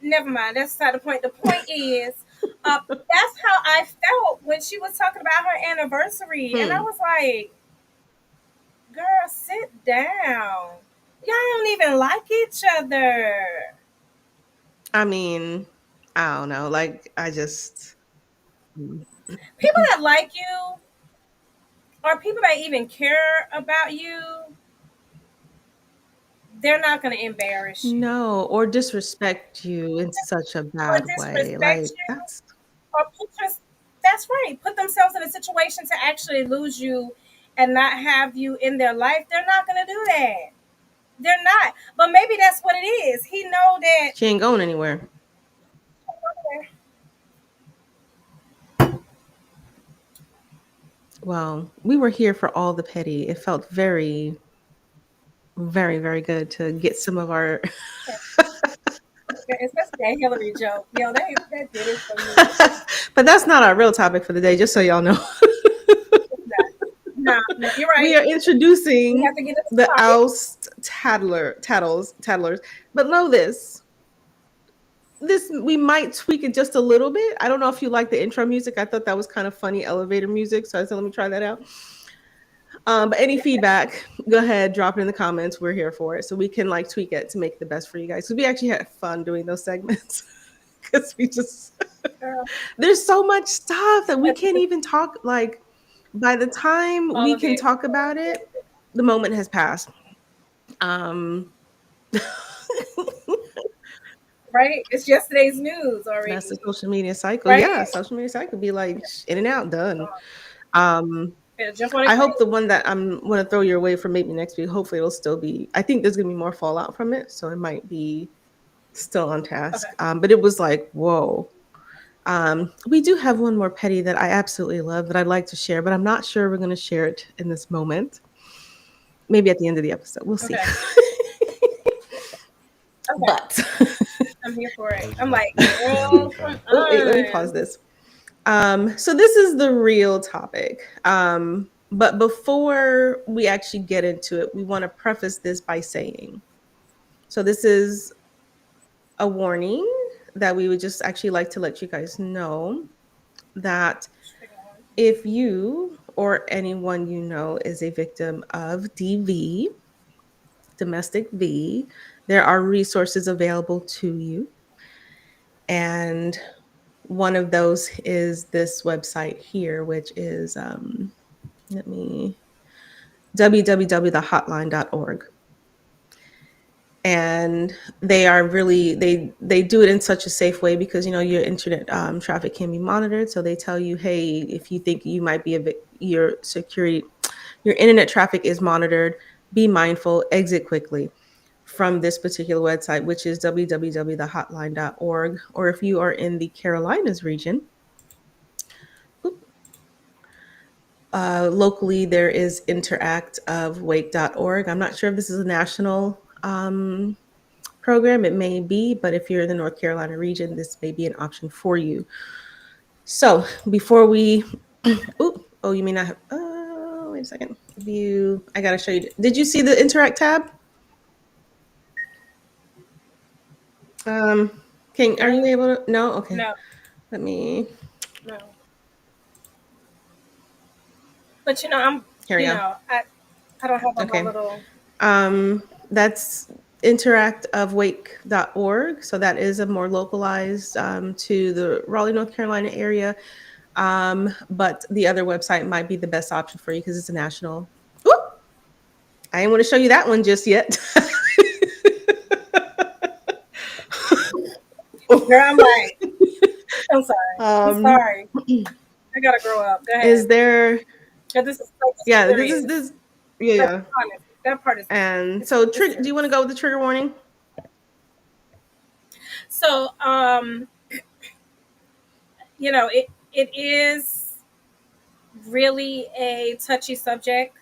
Never mind. That's not the point. The point is, that's how I felt when she was talking about her anniversary, and I
Hmm.
was like, "Girl, sit down. Y'all don't even like each other.
I mean, I don't know. Like, I just, mm,
People that like you or people that even care about you, they're not going to embarrass you
no, or disrespect you in such a
or
bad way.
disrespect
Like,
you
that's
or that's right, put themselves in a situation to actually lose you and not have you in their life. They're not going to do that. They're not. But maybe that's what it is. He know that.
she ain't going anywhere. Well, we were here for all the petty. It felt very, very, very good to get some of our.
Especially that Hillary joke. Yo, that did it for me.
But that's not our real topic for the day, just so y'all know.
It's not. No, no, you're
We
right.
are
We
introducing
have to get into the
the
topic.
Oust tattlers. But know this we might tweak it just a little bit. I don't know if you like the intro music. I thought that was kind of funny elevator music, so I said let me try that out. But any feedback, go ahead, drop it in the comments. We're here for it, so we can like tweak it to make it the best for you guys. Because we actually had fun doing those segments. Because we just
Girl,
there's so much stuff that we can't even talk. Like by the time
all
we
of
can
it.
talk about it, the moment has passed. Um,
Right? It's yesterday's news
that's the
already.
social media cycle.
Right?
Yeah, social media cycle be like in and out, done. Um,
Better jump on it
I hope
quick.
the one that I'm going to throw your way for maybe next week. Hopefully, it'll still be. I think there's going to be more fallout from it, so it might be still on task.
Okay.
But it was like, whoa. We do have one more petty that I absolutely love that I'd like to share, but I'm not sure we're going to share it in this moment. Maybe at the end of the episode, we'll see.
Okay. Okay.
But
I'm here for it. I'm like, girl, come
oh wait, let me pause
on.
this. So this is the real topic. But before we actually get into it, we want to preface this by saying, so this is a warning that we would just actually like to let you guys know that if you or anyone you know is a victim of DV, domestic V, there are resources available to you. And one of those is this website here, which is let me www.hotline.org. And they are really they do it in such a safe way because your internet traffic can be monitored. So they tell you, hey, if you think you might be your security, your internet traffic is monitored, be mindful, exit quickly from this particular website, which is www.hotline.org. Or if you are in the Carolinas region, locally there is interactofwake.org. I'm not sure if this is a national program. It may be, but if you're in the North Carolina region, this may be an option for you. So before we, oh, you may not have. Wait a second. View. I gotta show you. Did you see the interact tab? Are you
No,
able to? No. Okay.
no,
Let me.
no. But I'm,
Here we go.
I don't have on my
Okay.
little.
That's interactofwake.org. So that is a more localized to the Raleigh, North Carolina area. But the other website might be the best option for you because it's a national. Oop! I didn't want to show you that one just yet.
Girl, I'm like, I'm sorry. I'm
um,
sorry. I gotta grow up. Go
is
ahead.
there?
'Cause this is so
Yeah, this is
serious.
this. Yeah,
That's
yeah.
honest. That part
And
is
so,
is
do you want to
serious.
go with the trigger warning?
So, it is really a touchy subject.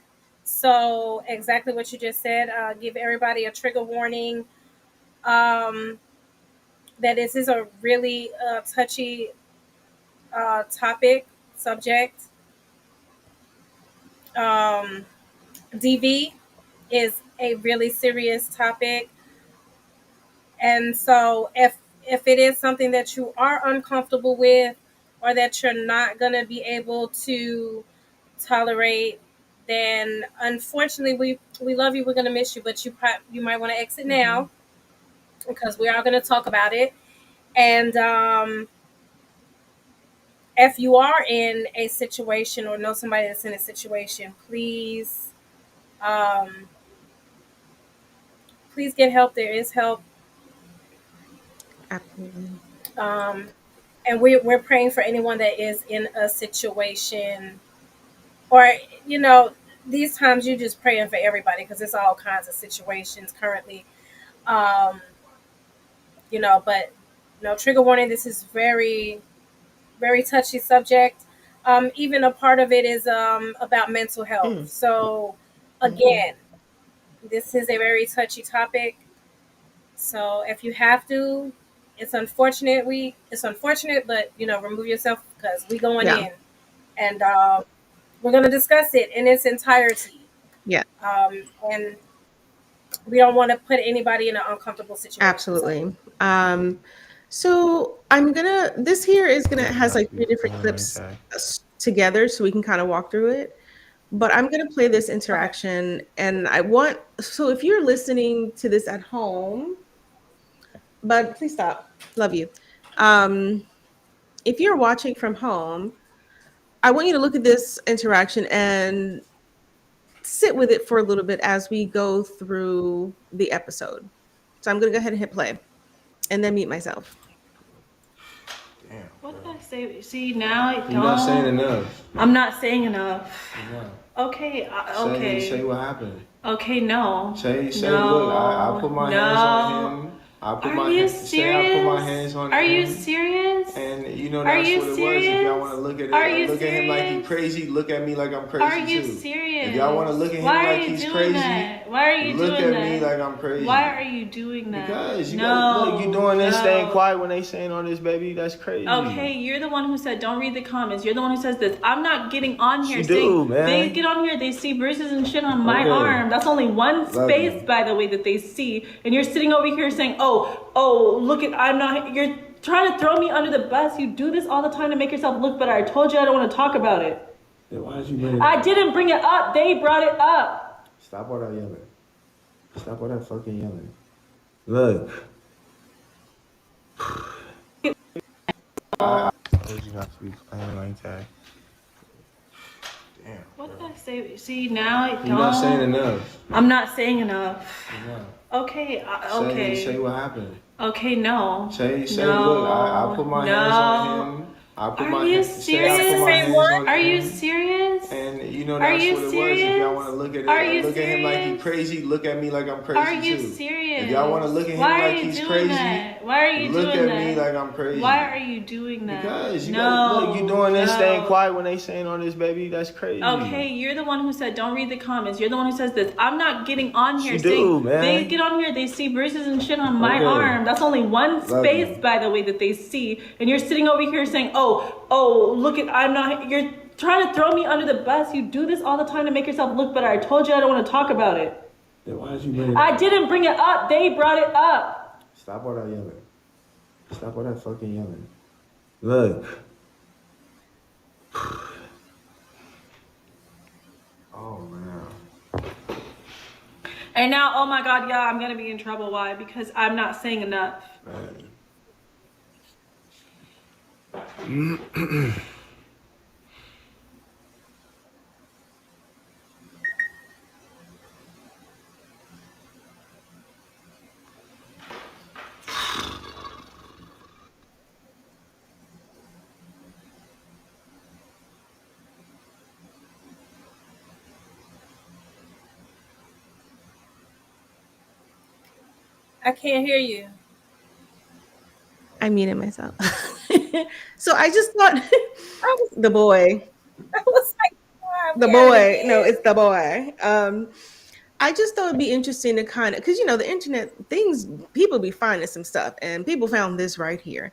So, exactly what you just said. Give everybody a trigger warning. Um, that this is a really touchy topic subject. Um, DV is a really serious topic, and so if it is something that you are uncomfortable with, or that you're not gonna be able to tolerate, then unfortunately we love you. We're gonna miss you, but you might want to exit
Mm-hmm.
now because we are gonna talk about it. And if you are in a situation or know somebody that's in a situation, um, please get help. There is help,
Absolutely.
um, and we're praying for anyone that is in a situation, or these times you're just praying for everybody because it's all kinds of situations currently. Um, but no, trigger warning. This is very very touchy subject. Even a part of it is about mental health.
Mm.
So
Mm-hmm.
again, this is a very touchy topic. So if you have to, it's unfortunate, but remove yourself because we going
Yeah.
in, and we're gonna discuss it in its entirety.
Yeah.
And we don't want to put anybody in an uncomfortable situation. So
Absolutely. So I'm gonna. This here is gonna has like three different clips together, so we can kind of walk through it. But I'm gonna play this
okay,
interaction, and I want. So if you're listening to this at home, but please stop. Love you. Um, if you're watching from home, I want you to look at this interaction and sit with it for a little bit as we go through the episode. So I'm going to go ahead and hit play and then mute myself.
Damn.
What did I say? See, now I don't.
You're not saying enough.
I'm not saying enough.
No.
Okay, okay.
Say what happened.
Okay, no.
Say
No.
look, I put my hands on him. I put
Are
my
you
say I put my
serious?
hands on
Are you
him.
serious?
And
Are
that's
you
what it was. If
serious?
y'all want to look at it,
Are you
look at him like he's
serious?
crazy. Look at me like I'm crazy
Are you
too.
serious?
If y'all want to look at him
Why are
like
you
he's
doing
crazy,
that? Why are you
look
doing
at me
that?
like I'm crazy.
Why are you doing that?
Because you
no,
gotta, look, you doing this, staying
no.
quiet when they saying all this, baby. That's crazy.
Okay, you're the one who said don't read the comments. You're the one who says this. I'm not getting on here
You
saying
do, man.
they get on here, they see bruises and shit on my
Okay.
arm. That's only one
Love
space,
you.
by the way, that they see. And you're sitting over here saying, oh, look at, I'm not, you're trying to throw me under the bus. You do this all the time to make yourself look better. I told you I don't want to talk about it.
Then why did you bring it
I
up?
didn't bring it up. They brought it up.
Stop all that yelling. Stop all that fucking yelling.
Look. I told you not to be playing like that. Damn.
What did I say? See, now I don't.
You're not saying enough.
I'm not saying enough.
Enough.
Okay, okay.
Say what happened.
Okay, no.
Say,
no.
look, I put my hands on him. I put
Are
my
you
say I
serious?
put my hands on
Are
him.
you serious?
And you know
Are
that's
you
what it was. If
serious?
y'all want to look at it,
Are you
look at him like he
serious?
crazy. Look at me like I'm crazy
Are you
too.
serious?
If y'all want to look at him
Why are
like
you
he's
doing
crazy,
that? Why are you
look
doing
at me
that?
like I'm crazy.
Why are you doing that?
Because you
no,
gotta, look, you doing this,
no.
staying quiet when they saying all this, baby. That's crazy.
Okay, you're the one who said don't read the comments. You're the one who says this. I'm not getting on here
She
saying
do, man.
they get on here, they see bruises and shit on my
Okay.
arm. That's only one
Love
space,
you.
by the way, that they see. And you're sitting over here saying, oh, look at I'm not you're trying to throw me under the bus. You do this all the time to make yourself look better. I told you I don't want to talk about it.
Then why did you bring it
I
up?
didn't bring it up. They brought it up.
Stop all that yelling. Stop all that fucking yelling. Look. Oh man.
And now, oh my God, yeah, I'm gonna be in trouble. Why? Because I'm not saying enough.
Man.
I can't hear you.
I muted myself. So I just thought
I was,
the boy,
I was like, why
the
we at it
boy. No,
again?
it's the boy. I just thought it'd be interesting to kind of, because the internet things, people be finding some stuff, and people found this right here,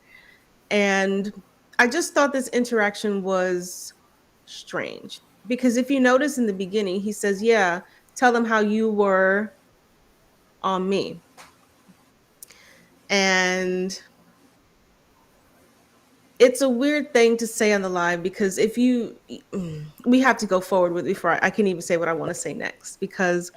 and I just thought this interaction was strange because if you notice in the beginning, he says, "Yeah, tell them how you were on me," and it's a weird thing to say on the live because if you, we have to go forward with it before I can even say what I want to say next because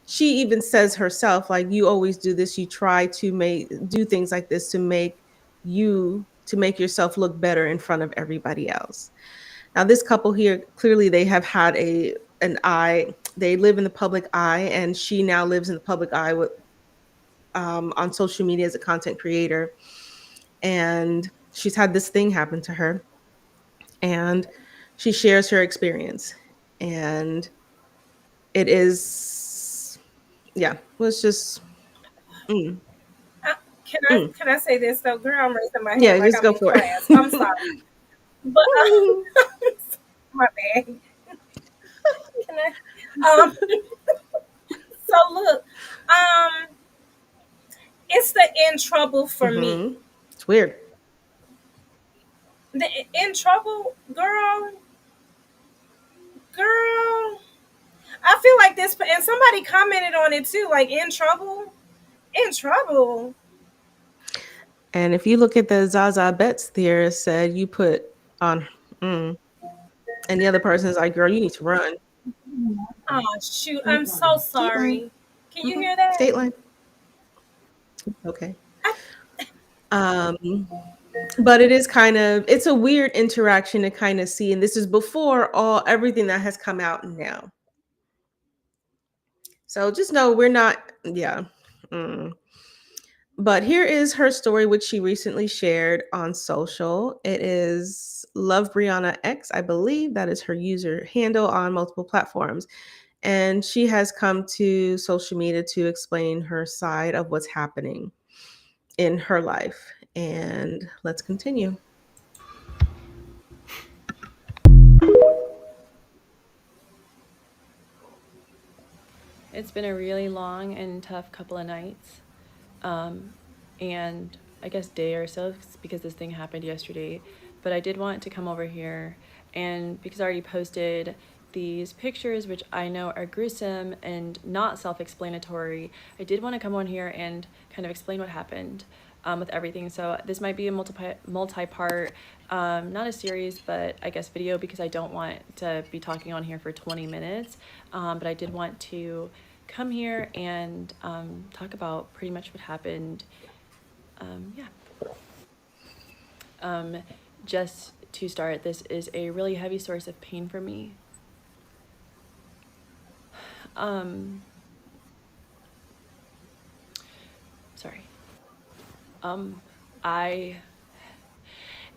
she even says herself, like, you always do this. You try to do things like this to make yourself look better in front of everybody else. Now, this couple here, clearly they have had an eye. They live in the public eye, and she now lives in the public eye with on social media as a content creator. And she's had this thing happen to her, and she shares her experience. And it is, yeah, was just, mm,
I,
mm.
can I say this though, girl? I'm raising my
Yeah,
hand like
just
I'm
go
in
for
class. I'm
it.
sorry, but my bad. Can I? So look, it's the in trouble for me.
It's weird.
The in trouble, girl. I feel like this, and somebody commented on it too. Like in trouble.
And if you look at the Zaza Betts there, said you put on, mm, and the other person is like, girl, you need to run.
Oh shoot,
Mm,
I'm so
State line.
sorry. Can you hear that?
State line. Okay. Um, but it is it's a weird interaction to kind of see. And this is before everything that has come out now. So just know we're not, yeah. Mm. But here is her story, which she recently shared on social. It is Love Brianna X, I believe that is her user handle on multiple platforms. And she has come to social media to explain her side of what's happening in her life. And let's continue.
It's been a really long and tough couple of nights. And I guess day or so because this thing happened yesterday. But I did want to come over here and because I already posted these pictures, which I know are gruesome and not self-explanatory, I did want to come on here and kind of explain what happened with everything. So this might be a multi-part, not a series, but I guess video because I don't want to be talking on here for 20 minutes. But I did want to come here and talk about pretty much what happened. Just to start, this is a really heavy source of pain for me. Sorry.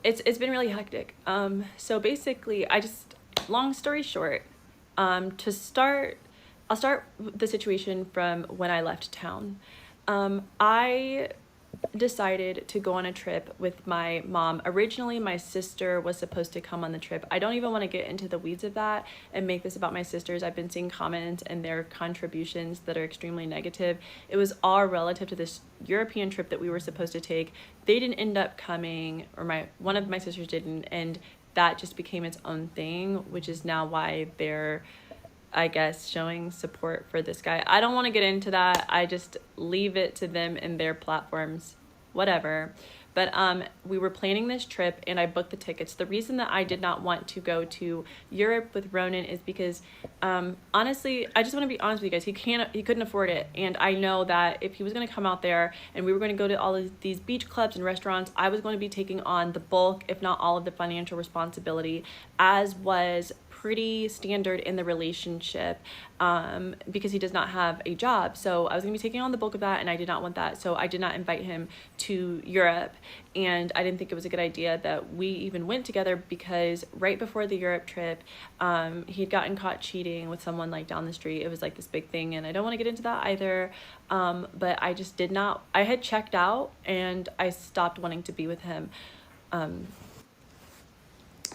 It's been really hectic. So basically, long story short, I'll start the situation from when I left town. I decided to go on a trip with my mom. Originally, my sister was supposed to come on the trip. I don't even want to get into the weeds of that and make this about my sisters. I've been seeing comments and their contributions that are extremely negative. It was all relative to this European trip that we were supposed to take. They didn't end up coming, or one of my sisters didn't, and that just became its own thing, which is now why they're, I guess, showing support for this guy. I don't want to get into that. I just leave it to them and their platforms, whatever. But we were planning this trip and I booked the tickets. The reason that I did not want to go to Europe with Ronan is because honestly, I just want to be honest with you guys. He couldn't afford it. And I know that if he was going to come out there and we were going to go to all of these beach clubs and restaurants, I was going to be taking on the bulk, if not all of the financial responsibility, as was pretty standard in the relationship, because he does not have a job. So I was gonna be taking on the bulk of that and I did not want that. So I did not invite him to Europe, and I didn't think it was a good idea that we even went together, because right before the Europe trip, he had gotten caught cheating with someone like down the street. It was like this big thing and I don't want to get into that either. But I just did not, I had checked out and I stopped wanting to be with him.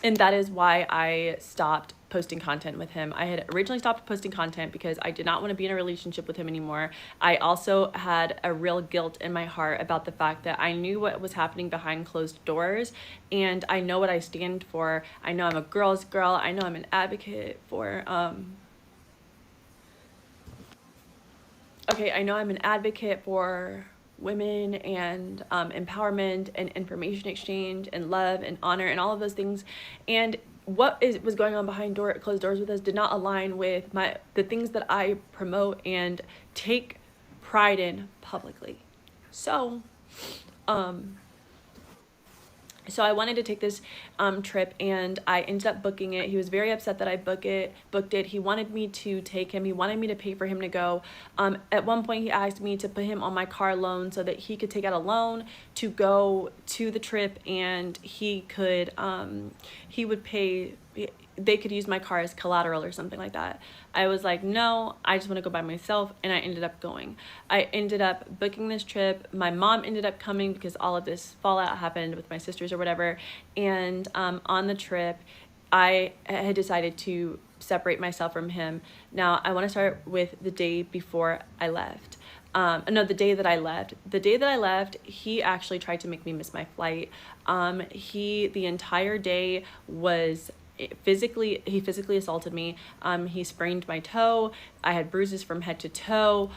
And that is why I stopped posting content with him. I had originally stopped posting content because I did not want to be in a relationship with him anymore. I also had a real guilt in my heart about the fact that I knew what was happening behind closed doors, and I know what I stand for. I know I'm a girl's girl. I know I'm an advocate for I know I'm an advocate for women and empowerment and information exchange and love and honor and all of those things. And what was going on behind closed doors with us did not align with the things that I promote and take pride in publicly. So I wanted to take this trip and I ended up booking it. He was very upset that I booked it. He wanted me to take him. He wanted me to pay for him to go. At one point he asked me to put him on my car loan so that he could take out a loan to go to the trip, and he would pay, they could use my car as collateral or something like that. I was like, no, I just want to go by myself, and I ended up going. I ended up booking this trip. My mom ended up coming because all of this fallout happened with my sisters or whatever, and on the trip, I had decided to separate myself from him. Now, I want to start with the day before I left. The day that I left. The day that I left, he actually tried to make me miss my flight. The entire day was he physically assaulted me. He sprained my toe. I had bruises from head to toe.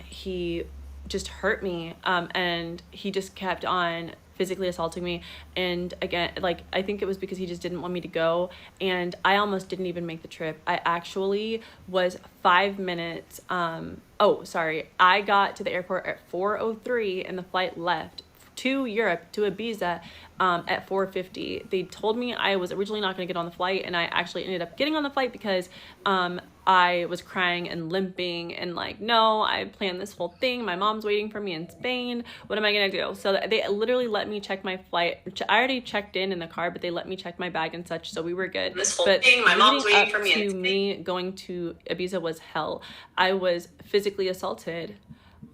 He just hurt me. And he just kept on physically assaulting me. And again, I think it was because he just didn't want me to go. And I almost didn't even make the trip. I actually was 5 minutes. I got to the airport at 4:03 and the flight left to Europe, to Ibiza, at 4:50. They told me I was originally not going to get on the flight, and I actually ended up getting on the flight because I was crying and limping and no, I planned this whole thing. My mom's waiting for me in Spain. What am I going to do? So they literally let me check my flight. I already checked in the car, but they let me check my bag and such, so we were good.
This whole
but
thing, my mom's waiting for me
to
in
me going to Ibiza was hell. I was physically assaulted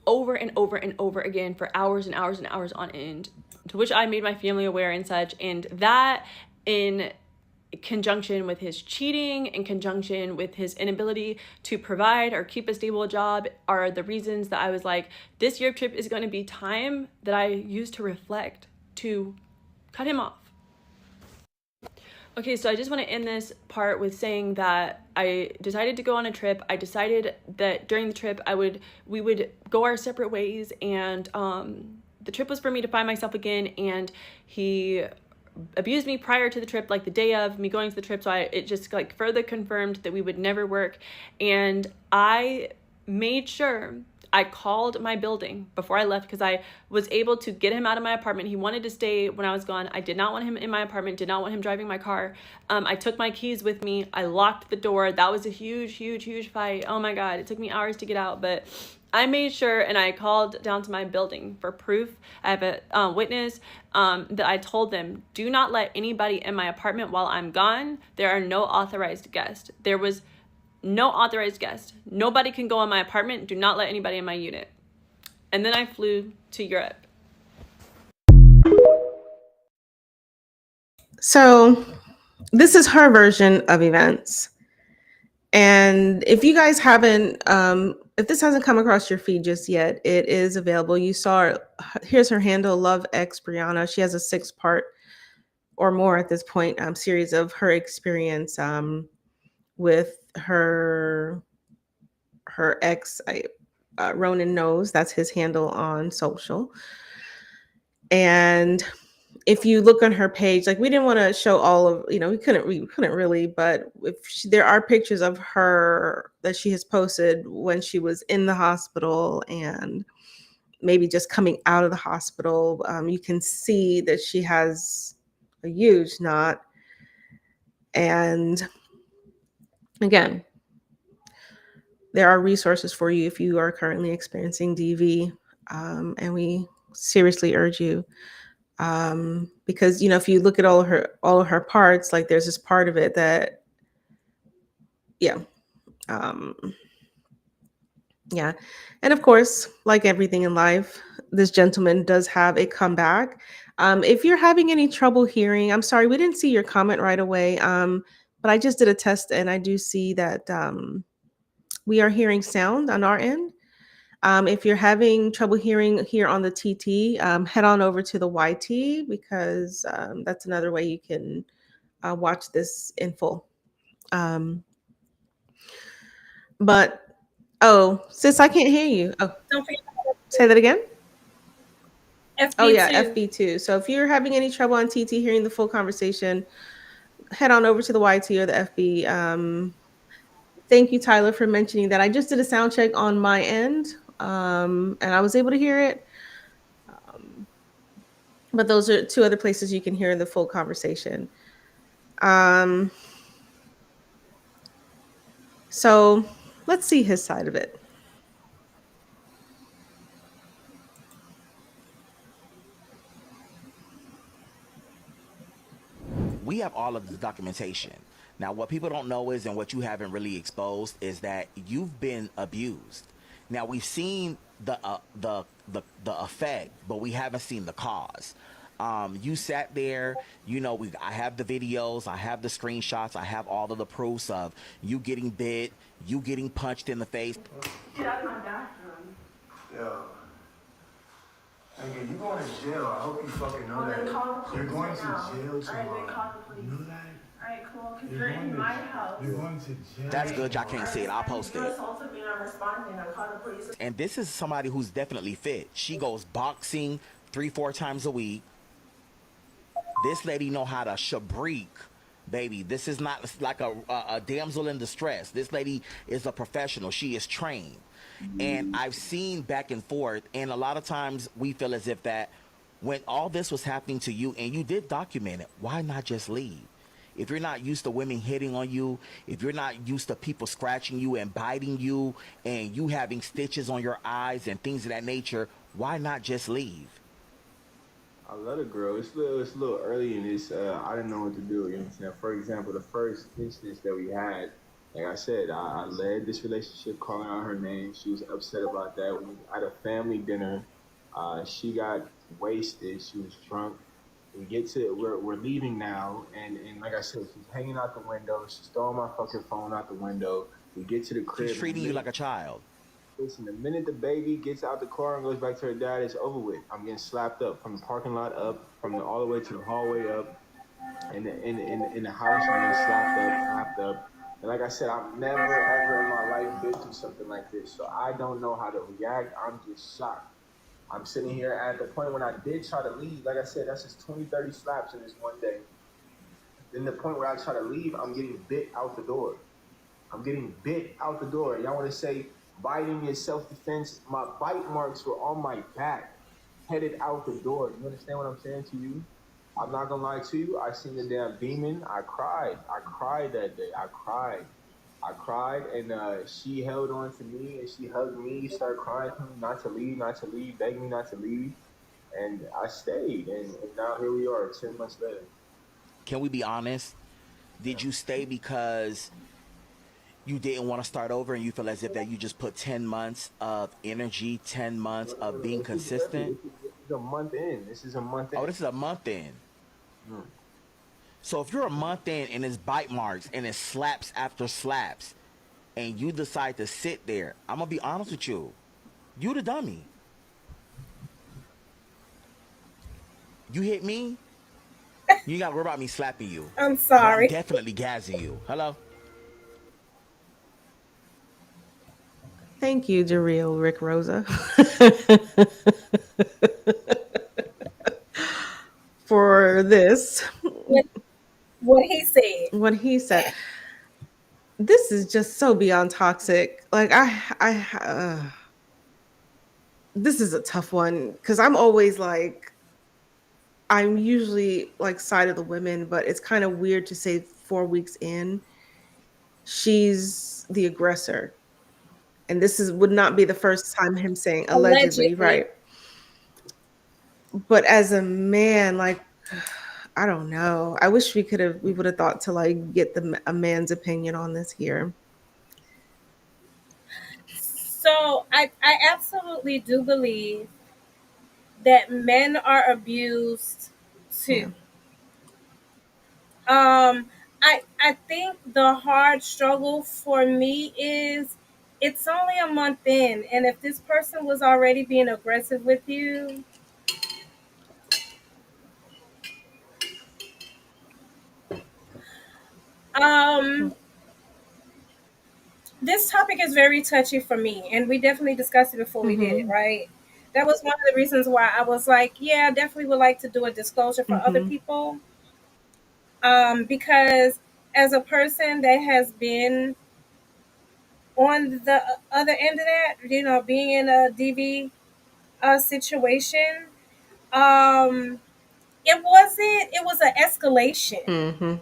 over and over and over again for hours and hours and hours on end, to which I made my family aware and such. And that, in conjunction with his cheating, in conjunction with his inability to provide or keep a stable job, are the reasons that I was like, this Europe trip is going to be time that I use to reflect, to cut him off. Okay, so I just want to end this part with saying that I decided to go on a trip. I decided that during the trip we would go our separate ways, and the trip was for me to find myself again. And he abused me prior to the trip, the day of me going to the trip. So it just further confirmed that we would never work. And I made sure I called my building before I left because I was able to get him out of my apartment. He wanted to stay when I was gone. I did not want him in my apartment, did not want him driving my car. I took my keys with me. I locked the door. That was a huge, huge, huge fight. Oh my God, it took me hours to get out, but I made sure and I called down to my building for proof. I have a witness that I told them, do not let anybody in my apartment while I'm gone. There are no authorized guests. There was no authorized guest. Nobody can go in my apartment. Do not let anybody in my unit. And then I flew to Europe.
So, this is her version of events. And if you guys haven't, if this hasn't come across your feed just yet, it is available. You saw, here's her handle, Love X Brianna. She has a 6-part or more at this point series of her experience with her ex. Ronan knows that's his handle on social. And if you look on her page, like we didn't want to show all of, we couldn't really, but there are pictures of her that she has posted when she was in the hospital and maybe just coming out of the hospital. You can see that she has a huge knot. And again, there are resources for you if you are currently experiencing DV, and we seriously urge you, because if you look at all of her parts, like there's this part of it that, yeah, um, yeah, and of course, like everything in life, this gentleman does have a comeback. If you're having any trouble hearing, I'm sorry we didn't see your comment right away, but I just did a test and I do see that we are hearing sound on our end. If you're having trouble hearing here on the TT, head on over to the YT because that's another way you can watch this in full. But sis, I can't hear you. Oh,
Don't forget
say that again. Oh yeah,
FB2.
FB2. So if you're having any trouble on TT hearing the full conversation, head on over to the YT or the FB. Thank you, Tyler, for mentioning that. I just did a sound check on my end, and I was able to hear it. But those are 2 other places you can hear the full conversation. So let's see his side of it.
We have all of the documentation. Now, what people don't know is, and what you haven't really exposed, is that you've been abused. Now, we've seen the effect, but we haven't seen the cause. You sat there, I have the videos, I have the screenshots, I have all of the proofs of you getting bit, you getting punched in the face.
Get out of my bathroom.
Yo. Nigga, you going to jail. I hope you fucking know that. You're going to jail tomorrow.
Alright, then call the police.
You know that?
Alright, cool, because you're in my house.
You're going to jail.
That's good, y'all can't see it, I'll post it.
You assaulted me and I'm responding. I'll call the police.
And this is somebody who's definitely fit. She goes boxing 3-4 times a week. This lady know how to shabrik, baby. This is not like a damsel in distress. This lady is a professional. She is trained. And I've seen back and forth, and a lot of times we feel as if that when all this was happening to you and you did document it, why not just leave? If you're not used to women hitting on you, if you're not used to people scratching you and biting you and you having stitches on your eyes and things of that nature, why not just leave?
I love the girl. It's a little early in this. I didn't know what to do. You know what I'm saying? For example, the first instance that we had, like I said, I led this relationship calling out her name. She was upset about that. We at a family dinner. She got wasted. She was drunk. We're leaving now, and like I said, she's hanging out the window. She's throwing my fucking phone out the window. We get to the crib.
She's treating you like a child.
Listen, the minute the baby gets out the car and goes back to her dad, it's over with. I'm getting slapped up from the parking lot up, all the way to the hallway up, in the house. I'm getting slapped up. And like I said, I've never ever in my life been through something like this, so I don't know how to react. I'm just shocked. I'm sitting here at the point when I did try to leave. Like I said, that's just 20, 30 slaps in this one day. Then the point where I try to leave, I'm getting bit out the door. Y'all want to say Biting is self defense. My bite marks were on my back, headed out the door. You understand what I'm saying to you? I'm not gonna lie to you. I seen the damn demon. I cried. I cried that day. I cried. I cried, and she held on to me and she hugged me, started crying to me not to leave, begged me not to leave, and I stayed. And now here we are, 10 months later.
Can we be honest? Did you stay because you didn't want to start over and you feel as if that you just put 10 months of energy, 10 months
No, no,
of
no, no.
being
This is early.
consistent?
This is a month in. This is a month
Oh,
in.
this is a month in.
Mm.
So if you're a month in and it's bite marks and it's slaps after slaps and you decide to sit there, I'm going to be honest with you. You the dummy. You hit me, you ain't got to worry about me slapping you.
I'm
But I'm
sorry.
definitely gassing you. Hello?
Thank you, Jareel Rick Rosa, for this.
What, what he said.
What he said. This is just so beyond toxic. Like this is a tough one because I'm always like I'm usually like side of the women, but it's kind of weird to say 4 weeks in she's the aggressor, and this is would not be the first time him saying allegedly,
Allegedly.
right? But as a man, like I don't know. I wish we would have thought to like get a man's opinion on this here.
So I absolutely do believe that men are abused
Yeah.
too. I think the hard struggle for me is it's only a month in, and if this person was already being aggressive with you, um, this topic is very touchy for me, and we definitely discussed it before we did it,
Mm-hmm.
right? That was one of the reasons why I was like, yeah, I definitely would like to do a disclosure for other
Mm-hmm.
people, because as a person that has been on the other end of that, being in a DV situation, um, it was an escalation.
Mm-hmm.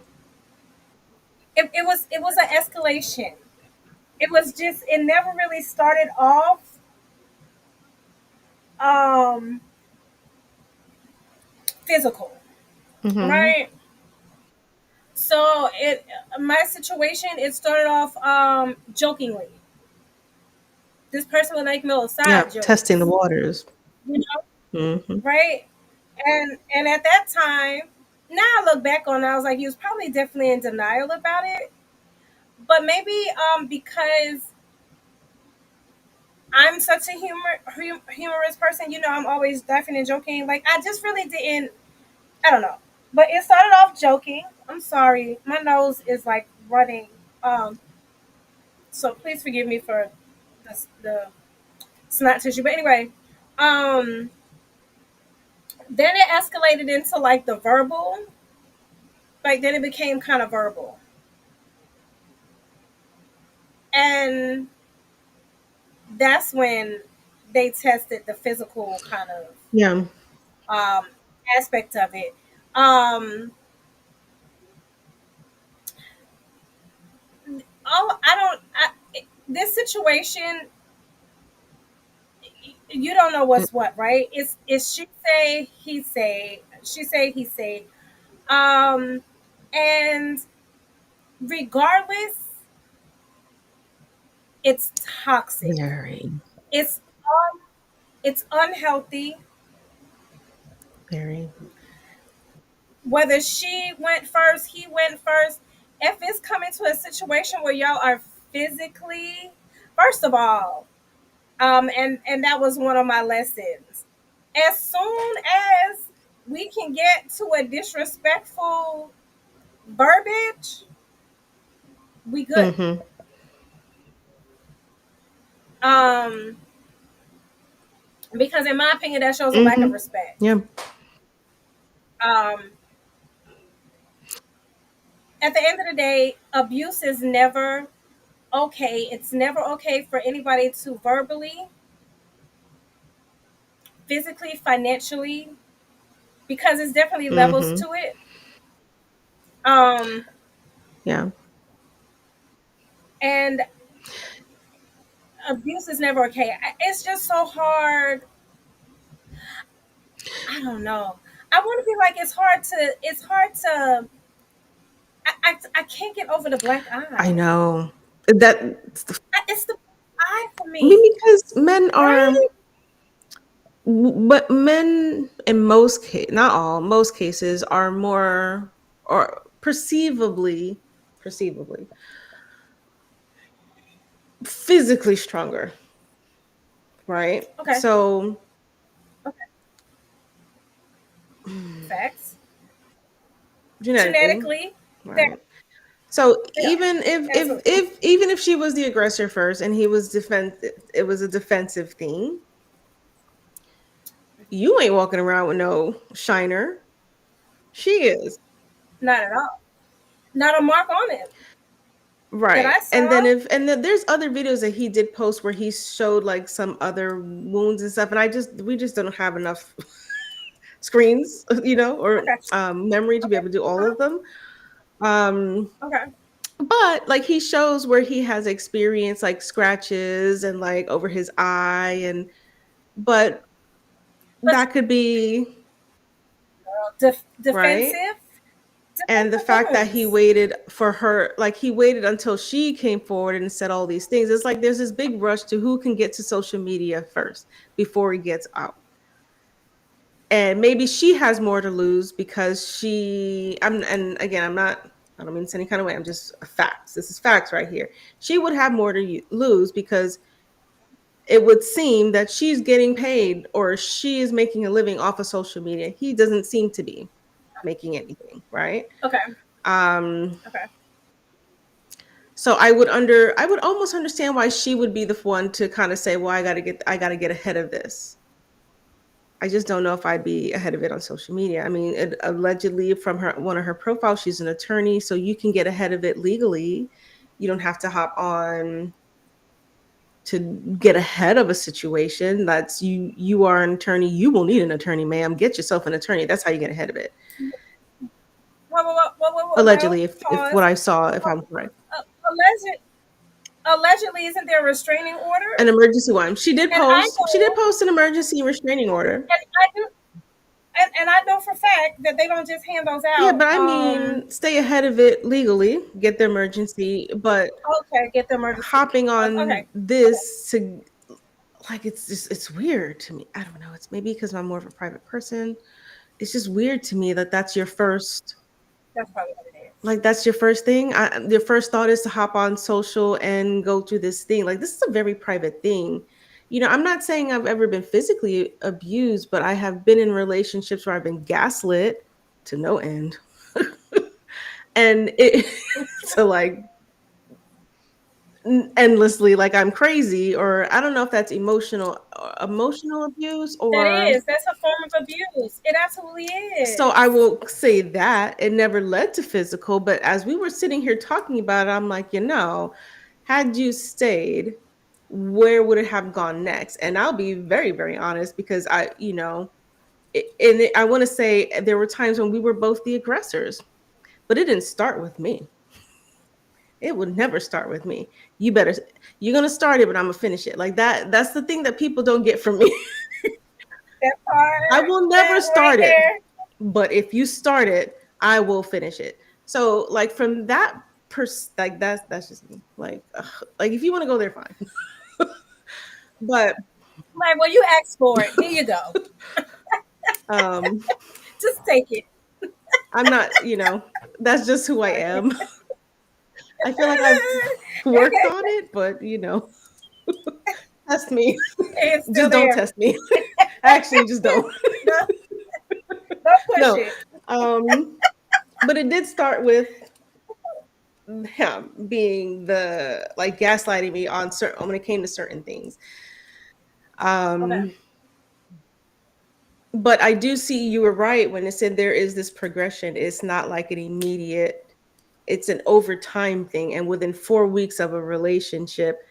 It was an escalation. It was just it never really started off um physical,
Mm-hmm.
right? So it my situation it started off jokingly. This person would make little
Yeah,
side
testing the
jokes,
waters.
you know,
Mm-hmm.
right? And at that time, now I look back on it, I was like, he was probably definitely in denial about it. But maybe because I'm such a humorous person, I'm always laughing and joking. Like I just really didn't. I don't know, but it started off joking. I'm sorry, my nose is like running. Um, so please forgive me for the snot tissue. But anyway, um, then it escalated into like the verbal. Like then it became kind of verbal, and that's when they tested the physical kind of
Yeah.
um, aspect of it. Um, I don't. This situation, you don't know what's what, right? It's she say he say, she say he say, um, and regardless, it's toxic.
Very,
It's it's unhealthy.
very.
Whether she went first, he went first. If it's coming to a situation where y'all are physically, first of all, and that was one of my lessons. As soon as we can get to a disrespectful verbiage, we good.
Mm-hmm.
Um, because in my opinion, that shows a lack of
Mm-hmm.
respect.
Yeah.
Um, at the end of the day, abuse is never okay. It's never okay for anybody to verbally, physically, financially, because it's definitely levels
Mhm.
to it. Um,
Yeah.
and abuse is never okay. It's just so hard. I don't know. I want to be like it's hard to. It's hard to. I can't get over the black
I
eye.
know. That's the
It's the eye for
I mean,
me,
because men are
right?
but men in most not all, most cases are more or perceivably physically stronger, right?
Okay.
So
Okay. Facts.
genetically,
Genetically, that
right? So
they are
even
absolutely.
even if she was the aggressor first and he was it was a defensive thing, you ain't walking around with no shiner. She is.
Not at all. Not a mark on it that
Right.
I
And then
saw.
there's other videos that he did post where he showed like some other wounds and stuff. And we just don't have enough screens,
I
or
got you.
memory to be
Okay.
able to do all
Uh-huh.
of them. Um,
Okay.
but like he shows where he has experienced like scratches and like over his eye but
But
that could be right.
defensive,
And the
defensive
fact that he
wounds.
waited for her, like he waited until she came forward and said all these things. It's like there's this big rush to who can get to social media first before he gets out. And maybe she has more to lose because and again, I don't mean this any kind of way. I'm just facts. This is facts right here. She would have more to lose because it would seem that she's getting paid or she is making a living off of social media. He doesn't seem to be making anything, right?
Okay.
Um,
Okay.
So I would almost understand why she would be the one to kind of say, "Well, I got to get ahead of this." I just don't know if I'd be ahead of it on social media. I mean, allegedly from her one of her profiles, she's an attorney, so you can get ahead of it legally. You don't have to hop on to get ahead of a situation. That's you are an attorney. You will need an attorney, ma'am. Get yourself an attorney. That's how you get ahead of it.
Well,
Allegedly, if what
pause.
I saw, if I'm correct.
Alleged, allegedly, isn't there a restraining order?
An emergency one.
And I
She did
know,
post an emergency restraining order.
and I do, and I know for a fact that they don't just hand those
Yeah,
out.
but I mean, stay ahead of it legally, get the emergency, but
Okay, get the emergency.
hopping on
Okay, okay,
this to like it's weird to me. I don't know. It's maybe because I'm more of a private person. It's just weird to me that that's your first
that's probably what it is.
like that's your first thing. Your first thought is to hop on social and go through this thing. Like this is a very private thing. I'm not saying I've ever been physically abused, but I have been in relationships where I've been gaslit to no end. And it to like endlessly like I'm crazy, or I don't know if that's emotional abuse
That
or
is. That's a form of abuse. It absolutely
so I
is.
will say that it never led to physical, but as we were sitting here talking about it, I'm like, had you stayed, where would it have gone next? And I'll be very, very honest because I want to say there were times when we were both the aggressors, but it didn't start with me. It would never start with me. You're gonna start it, but I'm gonna finish it. Like that. That's the thing that people don't get from me.
That
I
part,
will never
that right
start it,
there.
but if you start it, I will finish it. So like from that like that's just me. Like like if you want to go there, fine. But
Like, well, you asked for it. Here you go.
um
Just take it.
I'm not, that's just who I am. I feel like I've worked on it, but test me.
It's still
Just don't
there.
test me. Actually, just don't.
No, don't push
No.
it.
But it did start with him being the like gaslighting me on certain when it came to certain things.
Okay.
Um, but I do see you were right when it said there is this progression. It's not like an immediate. it's an overtime thing. And within 4 weeks of a relationship,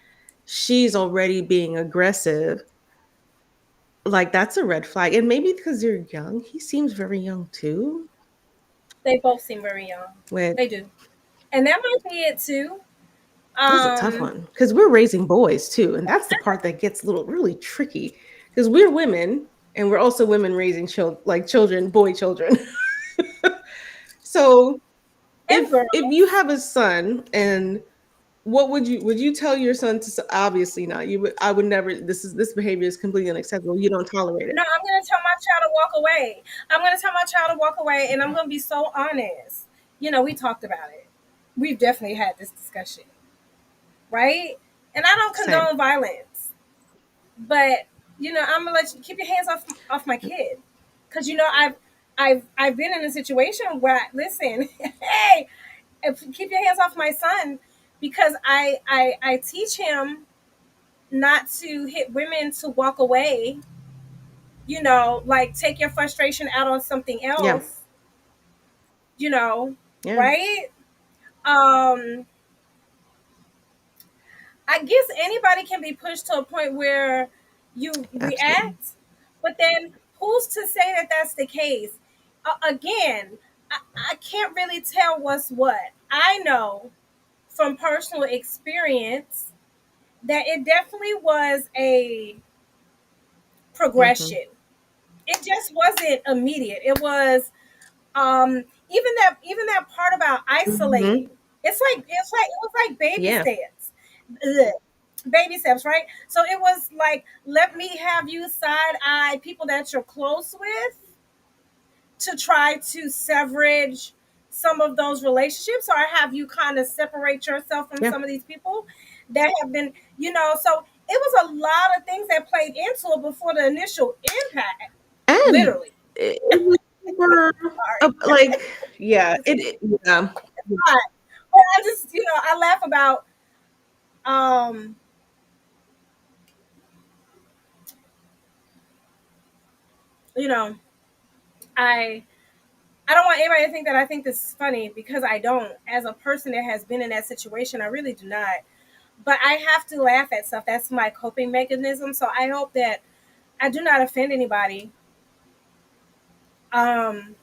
she's already being aggressive. Like, that's a red flag. And maybe because you're young, he seems very young too.
They both seem very young.
With
They do, and that might be it too.
This is a tough
Um,
one because we're raising boys too, and that's the part that gets a little really tricky because we're women and we're also women raising children, boy children. So
and
if you
girls.
have a son, and what would you tell your son to obviously not, you would, I would never, this behavior is completely unacceptable, you don't tolerate it.
No, I'm gonna tell my child to walk away. I'm gonna tell my child to walk away, and I'm gonna be so honest. We talked about it. We've definitely had this discussion, right? And I don't
Same.
condone violence, but I'm gonna let you keep your hands off my kid, because I've been in a situation where listen, hey, keep your hands off my son, because I teach him not to hit women, to walk away, like take your frustration out on something
Yeah.
else, you know,
Yeah.
right? Um, I guess anybody can be pushed to a point where you
Absolutely.
react, but then who's to say that that's the case? Again, I can't really tell what's what. I know from personal experience that it definitely was a
Hmm.
progression. It just wasn't immediate. It was even that part about isolating.
Hmm.
It's like it was like baby
Yeah.
steps. Ugh. Baby steps, right? So it was like, let me have you side eye people that you're close with, to try to severage some of those relationships, or have you kind of separate yourself from
Yeah.
some of these people that have been, so it was a lot of things that played into it before the initial impact,
And
literally.
it was super,
Sorry.
like, yeah, yeah.
But I just, I laugh about, um, you know, I I don't want anybody to think that I think this is funny, because I don't. As a person that has been in that situation, I really do not. But I have to laugh at stuff. That's my coping mechanism. So I hope that I do not offend anybody. Um,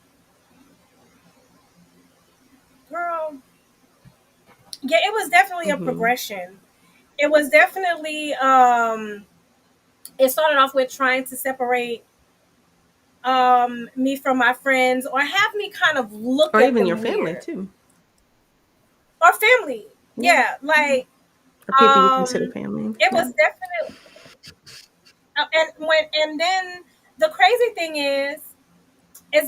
Girl, yeah, it was definitely a
Hmm.
progression. It was definitely, it started off with trying to separate me from my friends, or have me kind of look
Or
at
even your
them
family
weird,
too.
or family.
Yeah.
Yeah, like,
Or people you consider
um
family.
it
Yeah.
was definitely, and then the crazy thing is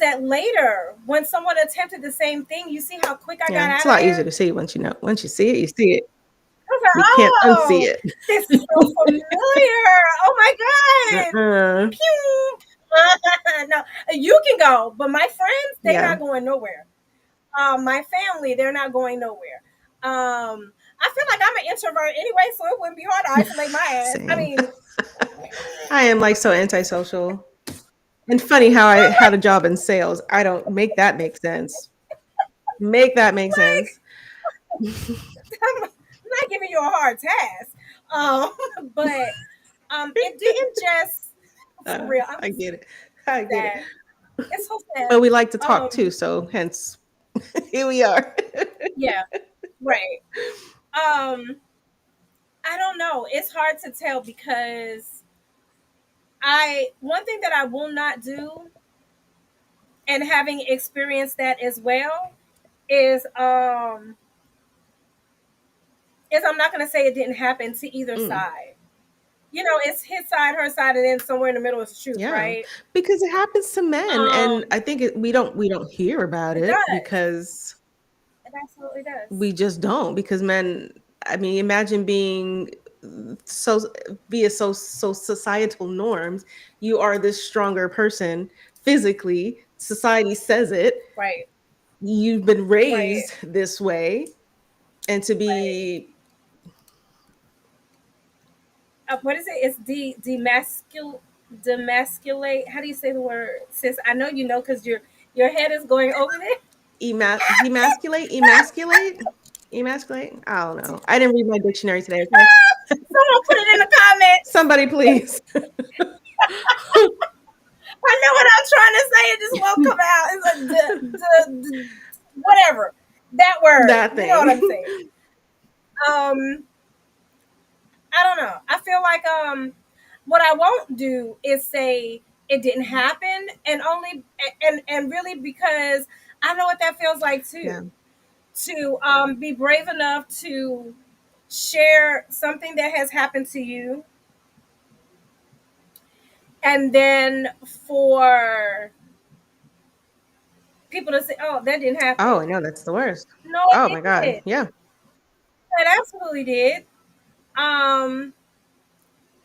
that later, when someone attempted the same thing, you see how quick I
Yeah.
got
It's a
out of
lot easier
there.
to see once you know. Once you see it, you see it.
I was like,
You can't unsee
oh,
it.
this is so familiar. Oh my god.
Uh-uh.
Pew. No, you can go, but my friends, they
Yeah.
not going nowhere. My family, they're not going nowhere. I feel like I'm an introvert anyway, so it wouldn't be hard to isolate my ass. I
Same.
mean,
I am like so antisocial. And funny how I had a job in sales. I don't make that make sense. Make that make
like,
sense.
I'm not giving you a hard task. Um, but it didn't just, for real. I'm
I get it. I get it.
sad. It's so sad.
But we like to talk too,
Um,
so hence here we are.
yeah, right. Um, I don't know. It's hard to tell, because one thing that I will not do, and having experienced that as well, is I'm not gonna say it didn't happen to either
Mm,
side. It's his side, her side, and then somewhere in the middle is the truth,
yeah,
right?
because it happens to men, and
Um,
I think we don't hear about
it
it
does.
because
It absolutely does.
we just don't. Because men, I mean, imagine being so via so societal norms. You are this stronger person physically. Society says it.
Right.
You've been
Right.
raised this way, and to
Right.
be
What is it? It's demasculate. How do you say the word, sis? I know you know, because your head is going over there.
Emasculate. I don't know. I didn't read my dictionary today. Okay,
Someone put it in the comments.
somebody please.
I know what I'm trying to say. It just won't come out. It's like whatever that word.
That
You know what I'm
thing.
saying? Um, I don't know. I feel like what I won't do is say it didn't happen, and only and really because I know what that feels like
Yeah.
too. To be brave enough to share something that has happened to you, and then for people to say, "Oh, that didn't happen."
Oh, I know that's the worst.
No,
Oh
it
my god.
did.
Yeah.
It absolutely did. Um,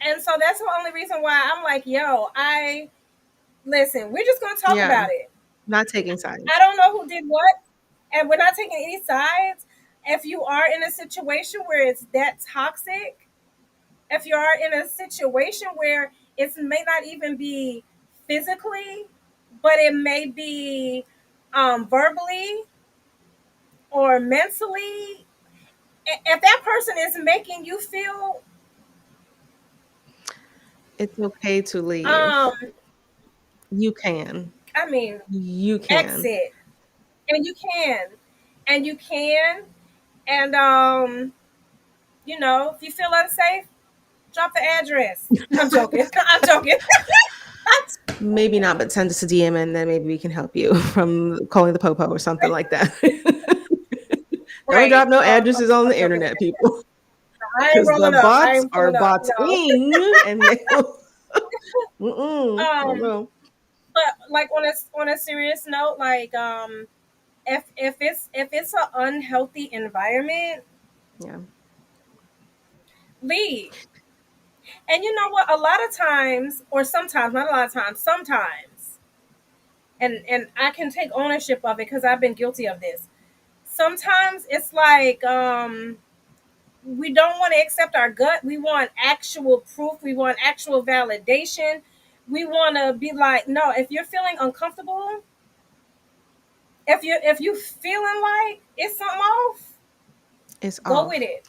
and so that's the only reason why I'm like, yo, I listen. We're just gonna talk
Yeah.
about it.
Not taking
I
sides.
don't know who did what, and we're not taking any sides. If you are in a situation where it's that toxic, if you are in a situation where it may not even be physically, but it may be verbally or mentally, if that person is making you feel
It's okay to leave.
um
You can.
I mean
You can.
exit, and you can, and you can, and if you feel unsafe, drop the address. I'm joking. I'm joking.
Maybe not, but send us a DM and then maybe we can help you from calling the popo or something like that. Don't
Right.
drop no
I'm,
addresses on
I'm
the
joking.
internet, people,
I ain't
because the
rolling up. I
bots
ain't
are
pulling up. No.
botsing and they will.
um,
No.
but like on a serious note, like if it's an unhealthy environment,
Yeah.
leave. And you know what? A lot of times, or sometimes, not a lot of times, sometimes, and I can take ownership of it because I've been guilty of this. Sometimes it's like we don't want to accept our gut. We want actual proof. We want actual validation. We want to be like, no. If you're feeling uncomfortable, if you feeling like it's something off,
It's
go with
off.
it.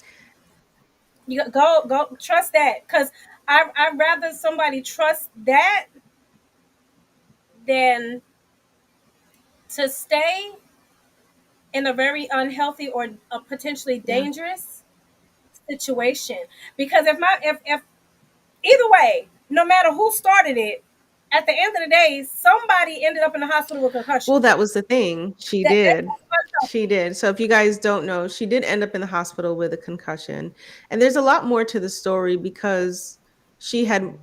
You go trust that because I'd rather somebody trust that than to stay in a very unhealthy or a potentially
Yeah.
dangerous situation. Because if either way, no matter who started it, at the end of the day, somebody ended up in the hospital with concussion.
Well, that was the thing. She
That's
did. She
unhealthy.
did. So if you guys don't know, she did end up in the hospital with a concussion. And there's a lot more to the story because she had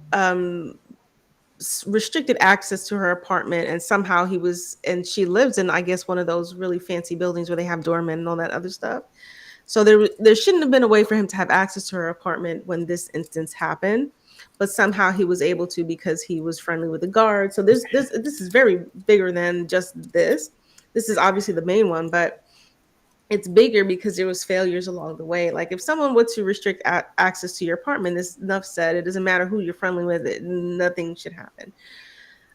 restricted access to her apartment and somehow she lives in, I guess, one of those really fancy buildings where they have doormen and all that other stuff. So there shouldn't have been a way for him to have access to her apartment when this instance happened, but somehow he was able to because he was friendly with the guard. So this is very bigger than just this. This is obviously the main one, but it's bigger because there was failures along the way. Like if someone were to restrict access to your apartment, it's enough said. It doesn't matter who you're friendly with. Nothing should happen.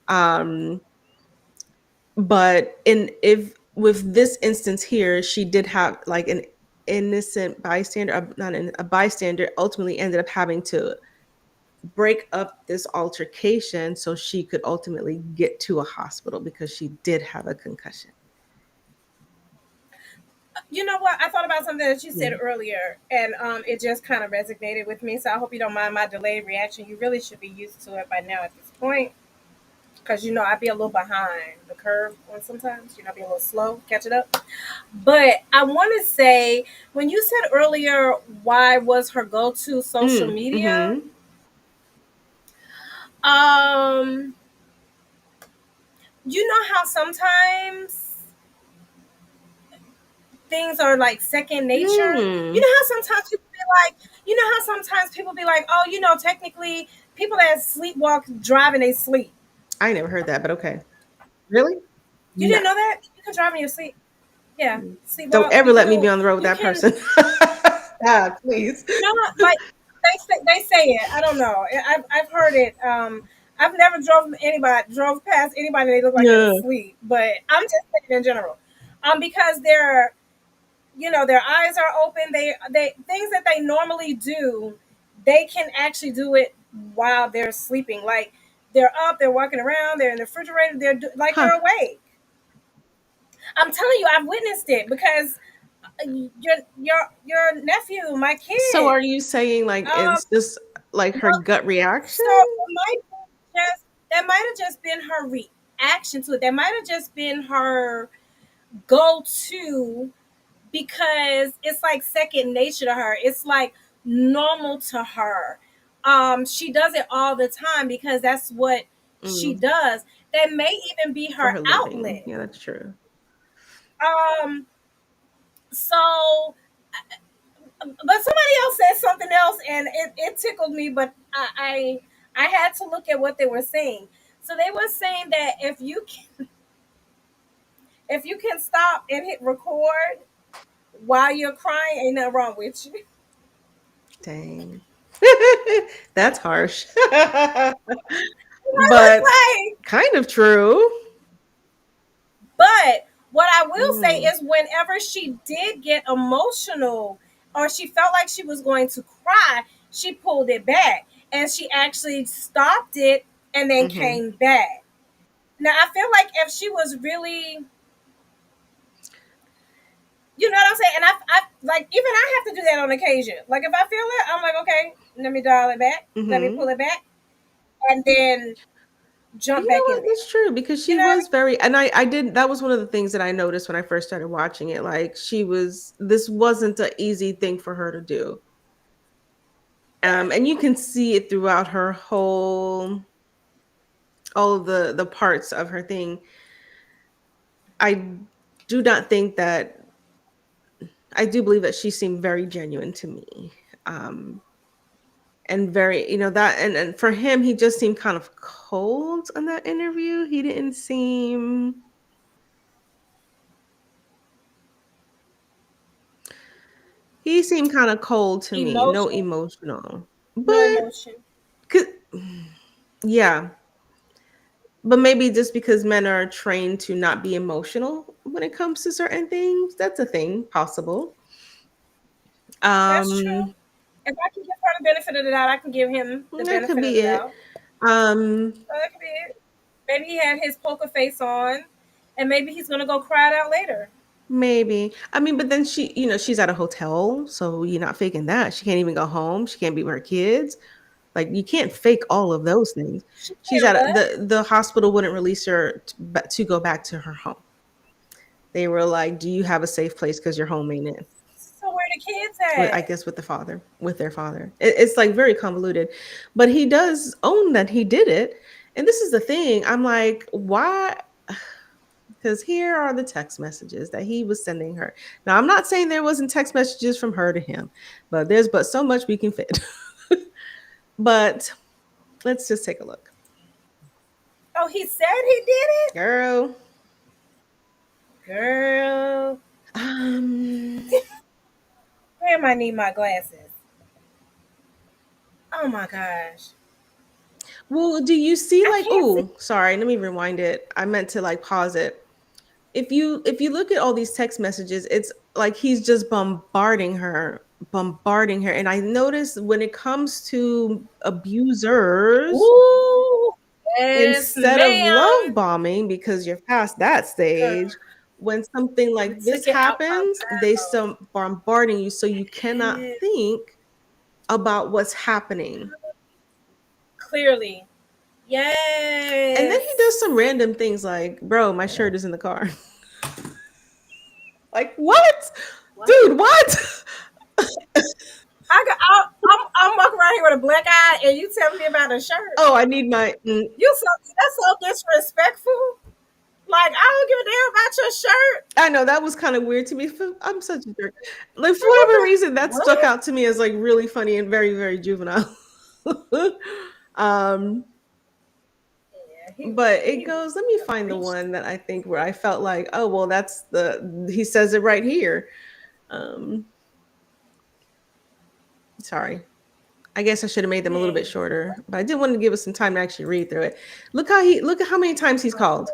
Um, but in if with this instance here, she did have like an innocent bystander, not a bystander, ultimately ended up having to break up this altercation so she could ultimately get to a hospital because she did have a concussion.
You know what? I thought about something that you
Yeah.
said earlier, and it just kind of resonated with me. So I hope you don't mind my delayed reaction. You really should be used to it by now at this point, because I'd be a little behind the curve on sometimes. I'd be a little slow catching up. But I want to say, when you said earlier, why was her go-to social media?
Mm-hmm.
Um, you know how sometimes things are like second nature. You
Mm.
know how sometimes people be like, oh, technically people that sleepwalk driving they sleep.
I never heard that, but okay. Really?
You
No.
didn't know that? You can drive in your sleep. Yeah,
Don't
sleepwalk.
ever
You can
let me be
do.
on the road with
You
that
can.
person. Ah, please.
No, like they say it. I don't know. I've heard it. I've never drove past anybody they look like they was
Yeah.
asleep, but I'm just saying in general. Because they're, their eyes are open. They things that they normally do, they can actually do it while they're sleeping. Like they're up, they're walking around, they're in the refrigerator, like
Huh.
they're awake. I'm telling you, I've witnessed it because your nephew, my
So
kid,
are you saying like
um,
it's just like her
well,
gut reaction?
so that might have just been her reaction to it. That might have just been her go to, because it's like second nature to her. It's like normal to her. She does it all the time because that's what she
Mm,
does. That may even be
for
her
her living.
outlet.
Yeah, that's true.
Um, so, but somebody else said something else, and it tickled me. But I had to look at what they were saying. So they were saying that if you can stop and hit record while you're crying, ain't nothing wrong with you.
Dang. That's harsh.
I was
But
like,
kind of true.
but what I will say
Mm,
is, whenever she did get emotional or she felt like she was going to cry, she pulled it back and she actually stopped it and then
mhm.
came back. Now, I feel like if she was really, you know what I'm saying? And I like, even I have to do that on occasion. Like, if I feel it, I'm like, okay, let me dial it back, let me pull
Mhm.
it back, and then
You
jump
know
back in
what?
there.
That's true because
You
she
know what I
was very and I did that was one of the things that I noticed when I first started watching it. Like she was this wasn't an easy thing for her to do.
mean?
And you can see it throughout her whole all of the parts of her thing. I do not think that I do believe that she seemed very genuine to me. Um and very, that and for him he just seemed kind of cold in that interview. He didn't seem He seemed kind of cold to me, no
Emotion,
emotional.
no
But
emotion.
'cause- yeah, but maybe just because men are trained to not be emotional when it comes to certain things, that's a thing possible.
That's true.
Um,
If I can give her the benefit of the doubt, I can give him the
that could
benefit of
be
the
it.
doubt.
Um,
So that could be it. Maybe he had his poker face on, and maybe he's gonna go cry it out later.
maybe. I mean, but then she's at a hotel, so you're not faking that. She can't even go home. She can't be with her kids. Like you can't fake all of those things.
She
She's
can't what?
the hospital wouldn't release her to go back to her home. They were like, "Do you have a safe place? Because your home ain't in."
So where the kids
With I
at?
guess with their father. It's like very convoluted, but he does own that he did it. And this is the thing. I'm like, why? Because here are the text messages that he was sending her. Now, I'm not saying there wasn't text messages from her to him, but there's but so much we can fit. But let's just take a look,
Oh, he said he did it,
girl.
girl.
Um,
Damn, I need my glasses. Oh my gosh,
well, do you see
I
like?
can't see.
Oh, sorry. Let me rewind it. I meant to like pause it. If you look at all these text messages, it's like he's just bombarding her. And I noticed when it comes to abusers,
Ooh, yes,
instead of love
ma'am.
bombing, because you're past that
Girl,
stage, when something
you
like this
took it out my
happens, they
mouth.
still bombarding you so you cannot
Yes,
think about what's happening.
clearly.
And then he does some
Yes.
random things like, bro, my shirt is in the car. Like, what?
What?
Dude, what?
I'm walking around here with a black eye, and you telling me about a shirt.
Oh, I need my
That's so disrespectful. Like, I don't give a damn about your shirt.
I know that was kind of weird to me. I'm such a jerk. Like for whatever reason, that stuck
What?
out to me as like really funny and very, very juvenile. um,
Yeah,
but it
he was
goes. Let me
a
find the
reach.
one that I think where I felt like, oh well, that's the he says it right here. Um, sorry. I guess I should have made them a little bit
Man,
shorter, but I did want to give us some time to actually read through it. Look at how many times he's called.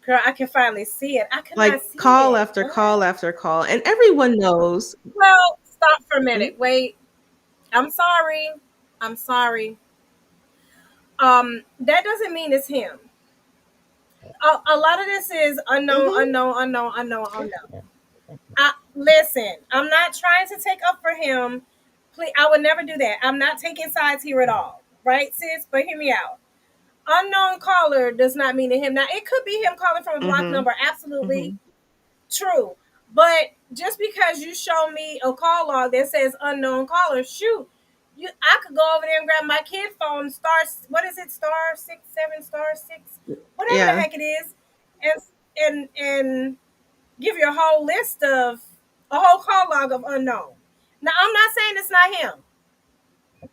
Girl, I can finally see it. I could not
Like
see
call
it.
after
What?
call after call, and everyone knows.
Well, stop for a
Mm,
minute. Wait. I'm sorry. I'm sorry. That doesn't mean it's him. A lot of this is unknown,
mhm.
unknown, unknown, unknown, unknown. Listen, I'm not trying to take up for him. Please, I would never do that. I'm not taking sides here at all, right, sis? But hear me out. Unknown caller does not mean to him. Now, it could be him calling from a block
Mhm.
number. Absolutely
Mhm.
true. But just because you show me a call log that says unknown caller, shoot, I could go over there and grab my kid phone, star, what is it, star 67, star 6, whatever the
Yeah,
heck it is, and and give you a whole list of a whole call log of unknown. Now, I'm not saying it's not him,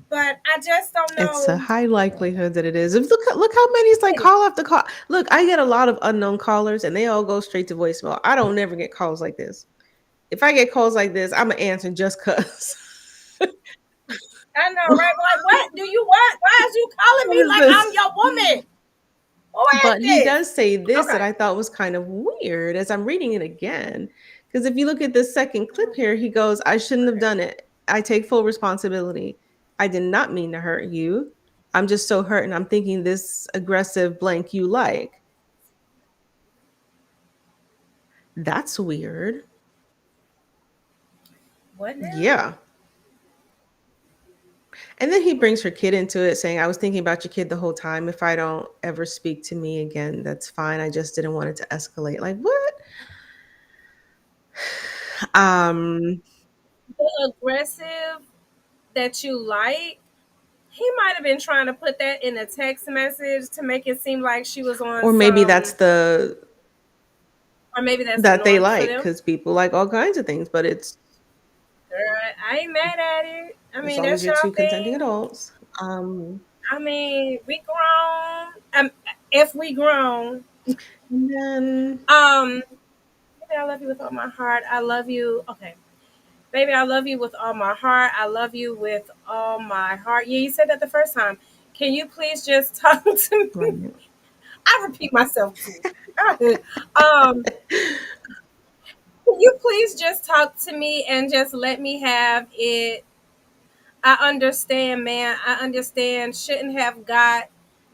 but I just don't
it's a
know.
high likelihood that it is. If look how many is like
It is.
call after call. Look, I get a lot of unknown callers, and they all go straight to voicemail. I don't never get calls like this. If I get calls like this, I'm gonna answer just cause.
I know, right? But like, what do you want? Why is you calling
What
me
is
like I'm
this?
your woman? Who is
But he
this?
does say this that
Okay.
I thought was kind of weird as I'm reading it again. Because if you look at this second clip here, he goes, I shouldn't have done it. I take full responsibility. I did not mean to hurt you. I'm just so hurt and I'm thinking this aggressive blank you like. That's weird.
What now?
Yeah. And then he brings her kid into it, saying, I was thinking about your kid the whole time. If I don't ever speak to me again, that's fine. I just didn't want it to escalate. Like, what? Um,
The aggressive that you like, he might have been trying to put that in a text message to make it seem like she was on
or maybe that's
some,
the
or maybe that's the
that they
norm for
like
them.
because people like all kinds of things, but
Girl, I ain't mad at it. I
as
mean,
long as
that's
you're
your
two consenting
thing.
adults.
I mean, we grown. If we grown,
And then
um, baby, I love you with all my heart. I love you. Okay, baby, I love you with all my heart. I love you with all my heart. Yeah, you said that the first time. Can you please just talk to me?
right.
I repeat myself too. Um, can you please just talk to me and just let me have it? I understand, man. I understand. Shouldn't have got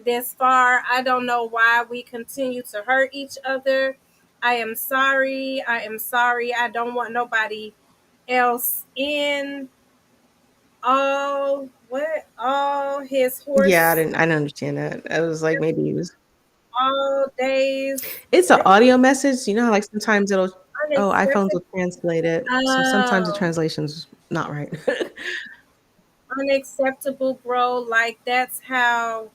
this far. I don't know why we continue to hurt each other. I am sorry. I am sorry. I don't want nobody else in all his
Yeah,
horse
I didn't understand that. I was like, maybe he was.
all days.
It's an
Really
audio message. You know how like sometimes it'll. Oh, iPhones will
unacceptable.
translate it. So sometimes the
Oh,
translation's not right.
unacceptable, bro. Like that's how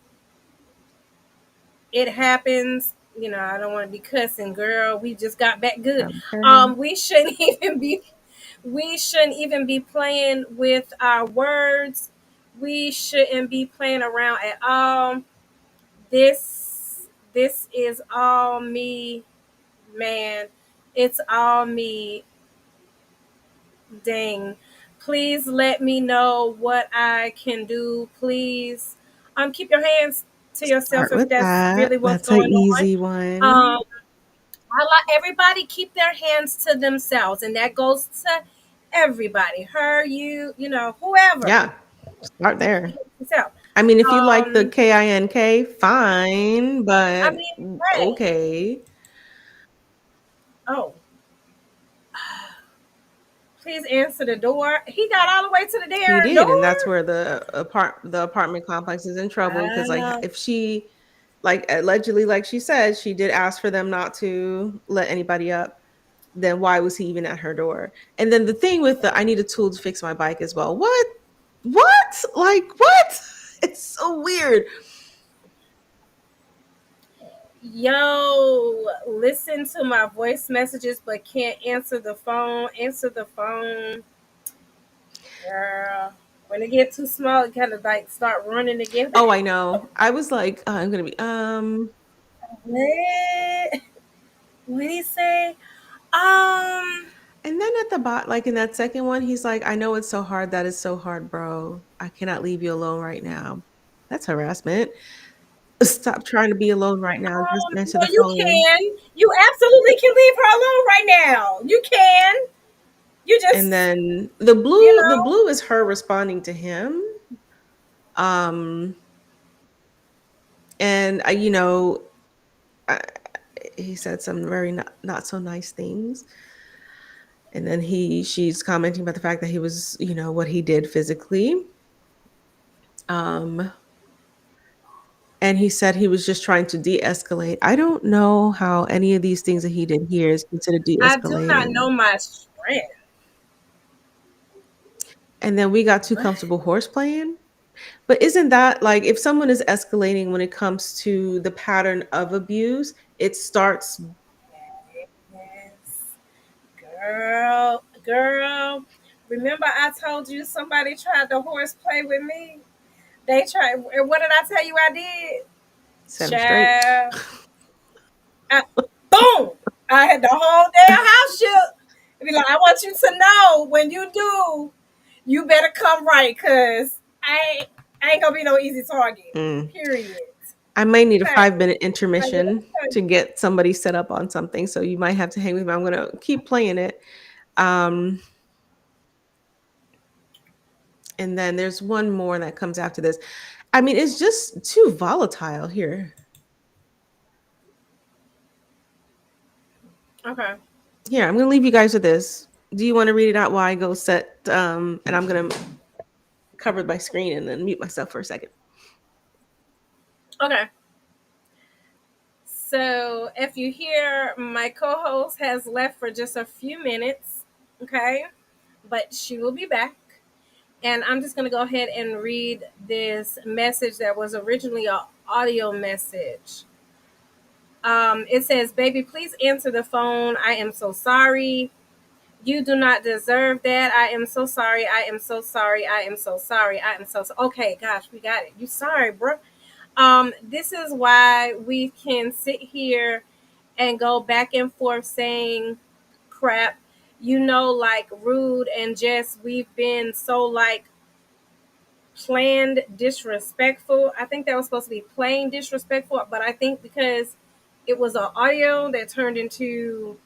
it happens. You know, I don't want to be cussing, girl. We just got back good.
Okay.
We shouldn't even be. We shouldn't even be playing with our words. We shouldn't be playing around at all. This is all me, man. It's all me. Dang. Please let me know what I can do. Please, keep your hands to yourself
Start
if
with
that's
that.
really what's
That's an
going on.
easy one.
Um, I like everybody keep their hands to themselves, and that goes to everybody. Her, you know, whoever.
Yeah, start there.
Yourself.
I mean, if you like the
Um,
KINK, fine,
I
but
mean, right.
okay.
Oh, please answer the door. He got all the way to the
He
damn
did, and that's
door.
where the apartment complex is in trouble because, like,
Wow.
if she, like, allegedly, like she said, she did ask for them not to let anybody up, then why was he even at her door? And then the thing with the I need a tool to fix my bike as well. What? What? Like, what? It's so weird.
Yo, listen to my voice messages, but can't answer the phone. Answer the phone, girl. When it get too small, it kind of like start running together.
Oh, I know. I was like, I'm gonna be
What? What did he say? Um,
and then at the bot, like in that second one, he's like, I know it's so hard. That is so hard, bro. I cannot leave you alone right now. That's harassment. Stop trying to be alone right now. Just answer
No,
the
you
phone.
can. You absolutely can leave her alone right now. You can. You
And
just,
then
you
the
know,
blue is her responding to him. Um, and I, he said some very not so nice things. And then she's commenting about the fact that he was, what he did physically. Um, and he said he was just trying to de-escalate. I don't know how any of these things that he did here is considered
I do not
de-escalating.
know my strength.
And then we got too
What?
comfortable horseplaying. But isn't that like if someone is escalating when it comes to the pattern of abuse, it starts.
Yes. Girl. Remember I told you somebody tried to horseplay with me? They tried, and what did I tell you I did?
Set him straight.
Child. I, boom! I had the whole damn house shook. Be like, I want you to know when you do, you better come right, cause I ain't gonna be no easy target.
Mm.
Period.
I might need a
Okay.
5 minute
Like, let me
intermission
tell
to get somebody set up on something. So you might have to hang with me. I'm gonna keep playing it. Um, and then there's one more that comes after this. I mean, it's just too volatile here.
you. Okay.
Here, I'm gonna leave you guys with this. Do you want to read it out while I go set? And I'm gonna cover my screen and then mute myself for a second.
Okay. So if you hear my co-host has left for just a few minutes, okay, but she will be back. And I'm just gonna go ahead and read this message that was originally an audio message. It says, "Baby, please answer the phone. I am so sorry. You do not deserve that. I am so sorry. I am so sorry. I am so sorry. I am so okay. Gosh, we got it. You sorry, bro. This is why we can sit here and go back and forth saying crap, like rude and just we've been so like planned disrespectful. I think that was supposed to be plain disrespectful, but I think because it was an audio that turned into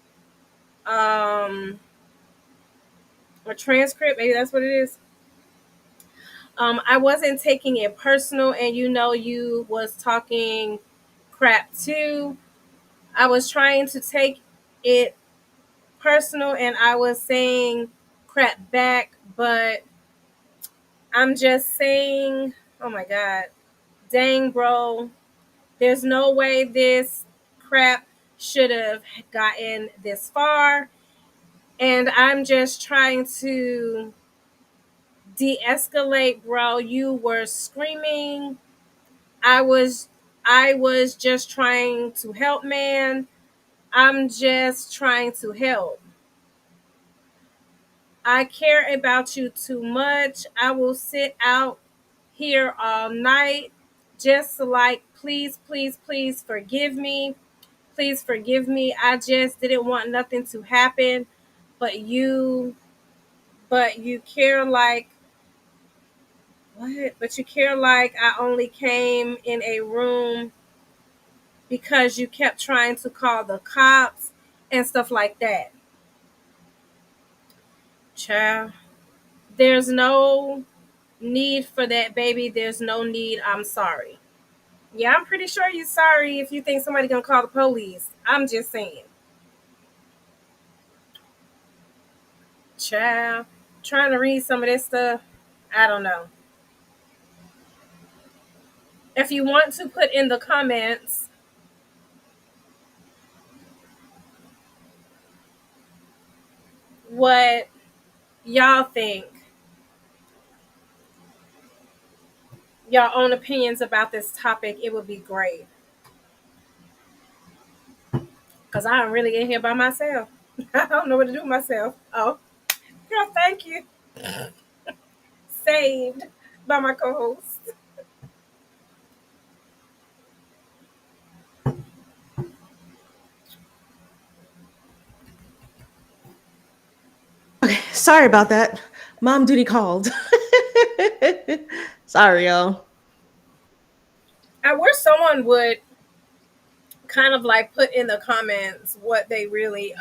um a transcript, maybe that's what it is. I wasn't taking it personal, and you was talking crap too. I was trying to take it personal and I was saying crap back, but I'm just saying, oh my God, dang, bro, there's no way this crap should have gotten this far. And I'm just trying to de escalate, bro. You were screaming. I was. I was just trying to help, man. I'm just trying to help. I care about you too much. I will sit out here all night. Just like, please, please, please forgive me. Please forgive me. I just didn't want nothing to happen. But you care like, what? But you care like I only came in a room because you kept trying to call the cops and stuff like that. Child, there's no need for that, baby. There's no need. I'm sorry. Yeah, I'm pretty sure you're sorry if you think somebody gonna call the police. I'm just saying. Child, trying to read some of this stuff. I don't know. If you want to put in the comments what y'all think, your own opinions about this topic, it would be great. Because I'm really in here by myself. I don't know what to do with myself. Oh, girl, thank you. Saved by my co host.
Okay, sorry about that. Mom duty called. Sorry, y'all.
I wish someone would kind of like put in the comments what they really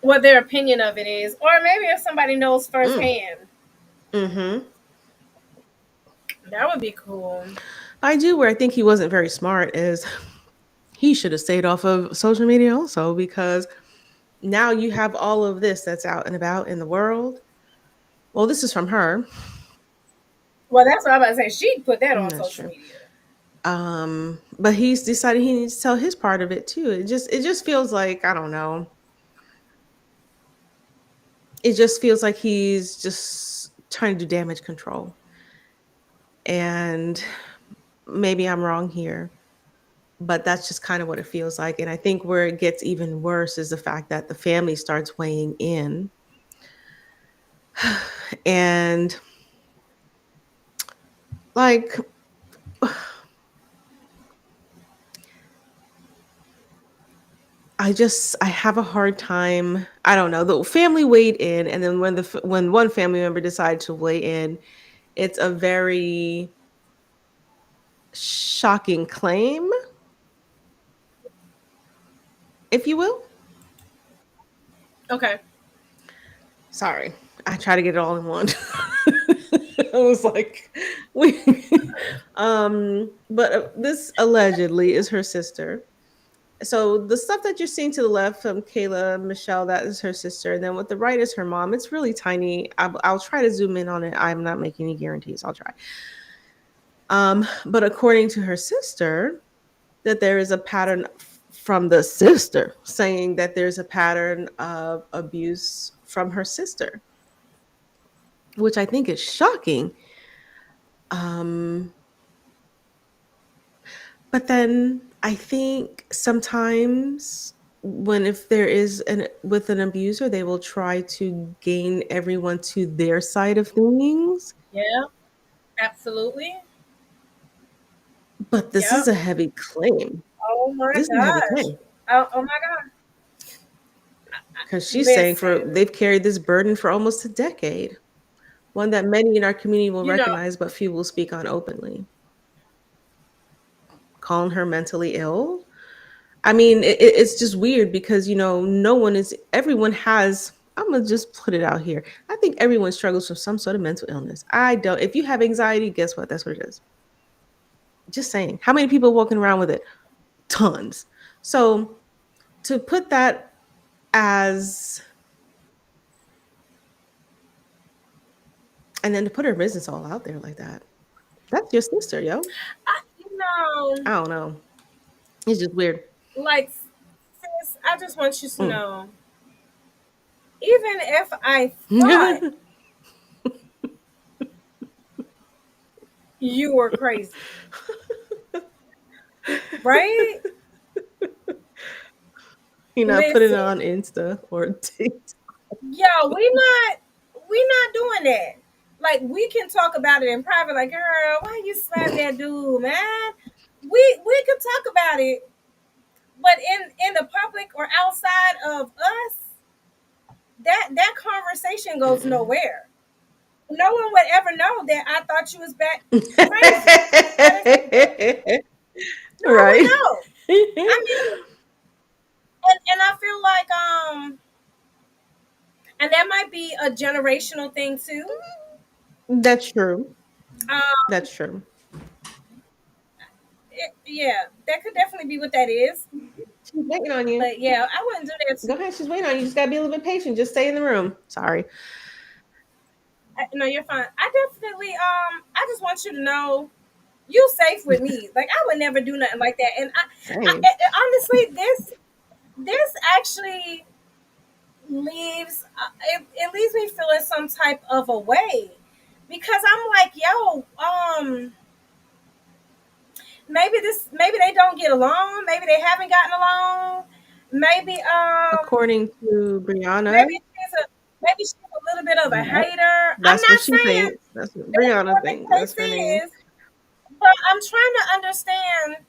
what their opinion of it is, or maybe if somebody knows
Mm.
firsthand,
Mm-hmm.
that would be cool.
I do. Where I think he wasn't very smart is he should have stayed off of social media also, because now you have all of this that's out and about in the world. Well, this is from her.
Well, that's what I'm about to say. She put that
Mm,
on
that's
social
true.
media.
But he's decided he needs to tell his part of it too. It just feels like, I don't know. It just feels like he's just trying to do damage control. And maybe I'm wrong here, but that's just kind of what it feels like. And I think where it gets even worse is the fact that the family starts weighing in. And like, I have a hard time. I don't know. The family weighed in, and then when one family member decided to weigh in, it's a very shocking claim, if you will.
Okay.
Sorry, I try to get it all in one. I was like, we, but this allegedly is her sister. So the stuff that you're seeing to the left from Kayla Michelle, that is her sister, and then with the right is her mom. It's really tiny. I'll try to zoom in on it. I'm not making any guarantees. I'll try. But according to her sister, that there is a pattern from the sister saying that there's a pattern of abuse from her sister, which I think is shocking. Um, but then I think sometimes when if there is an with an abuser, they will try to gain everyone to their side of things.
Yeah, absolutely.
But this is
Yep.
a heavy claim.
Oh my
This is a heavy
gosh.
claim
Oh my god.
because she's saying for
Listen,
they've carried this burden for almost a decade, one that many in our community will
you know,
recognize, but few will speak on openly. Calling her mentally ill. I mean, it's just weird because no one is. Everyone has. I'm gonna just put it out here. I think everyone struggles with some sort of mental illness. I don't. If you have anxiety, guess what? That's what it is. Just saying. How many people walking around with it? Tons. So to put that as, and then to put her business all out there like that. That's your sister, yo.
you know,
I don't know. It's just weird.
like sis, I just want you to
Mm.
know, even if I thought you were crazy, right?
You're not putting it
Listen,
on Insta or TikTok.
yo, we not doing that. Like we can talk about it in private, like, girl, why you slap that dude, man? We could talk about it, but in the public or outside of us, that conversation goes
Mm-mm.
nowhere. No one would ever know that I thought you was back crazy. That is, no one would
Right.
know. I mean, and I feel like and that might be a generational thing too.
That's true.
Um,
That's true.
yeah, that could definitely be what that is.
She's waiting on you.
But yeah, I wouldn't do that.
Go ahead. She's waiting on you. You just gotta be a little bit patient. Just stay in the room. Sorry.
No, you're fine. I definitely I just want you to know you safe with me. Like I would never do nothing like that. And
Same.
honestly, this actually leaves it leaves me feeling some type of a way because I'm like, yo, maybe they don't get along, maybe they haven't gotten along, maybe
According to Brianna,
maybe she's a little bit of a
yep,
hater. I'm
that's what
not
she
saying
thinks. That's what
that's
Brianna
what the
thinks. That's
case
her name.
is, but I'm trying to understand.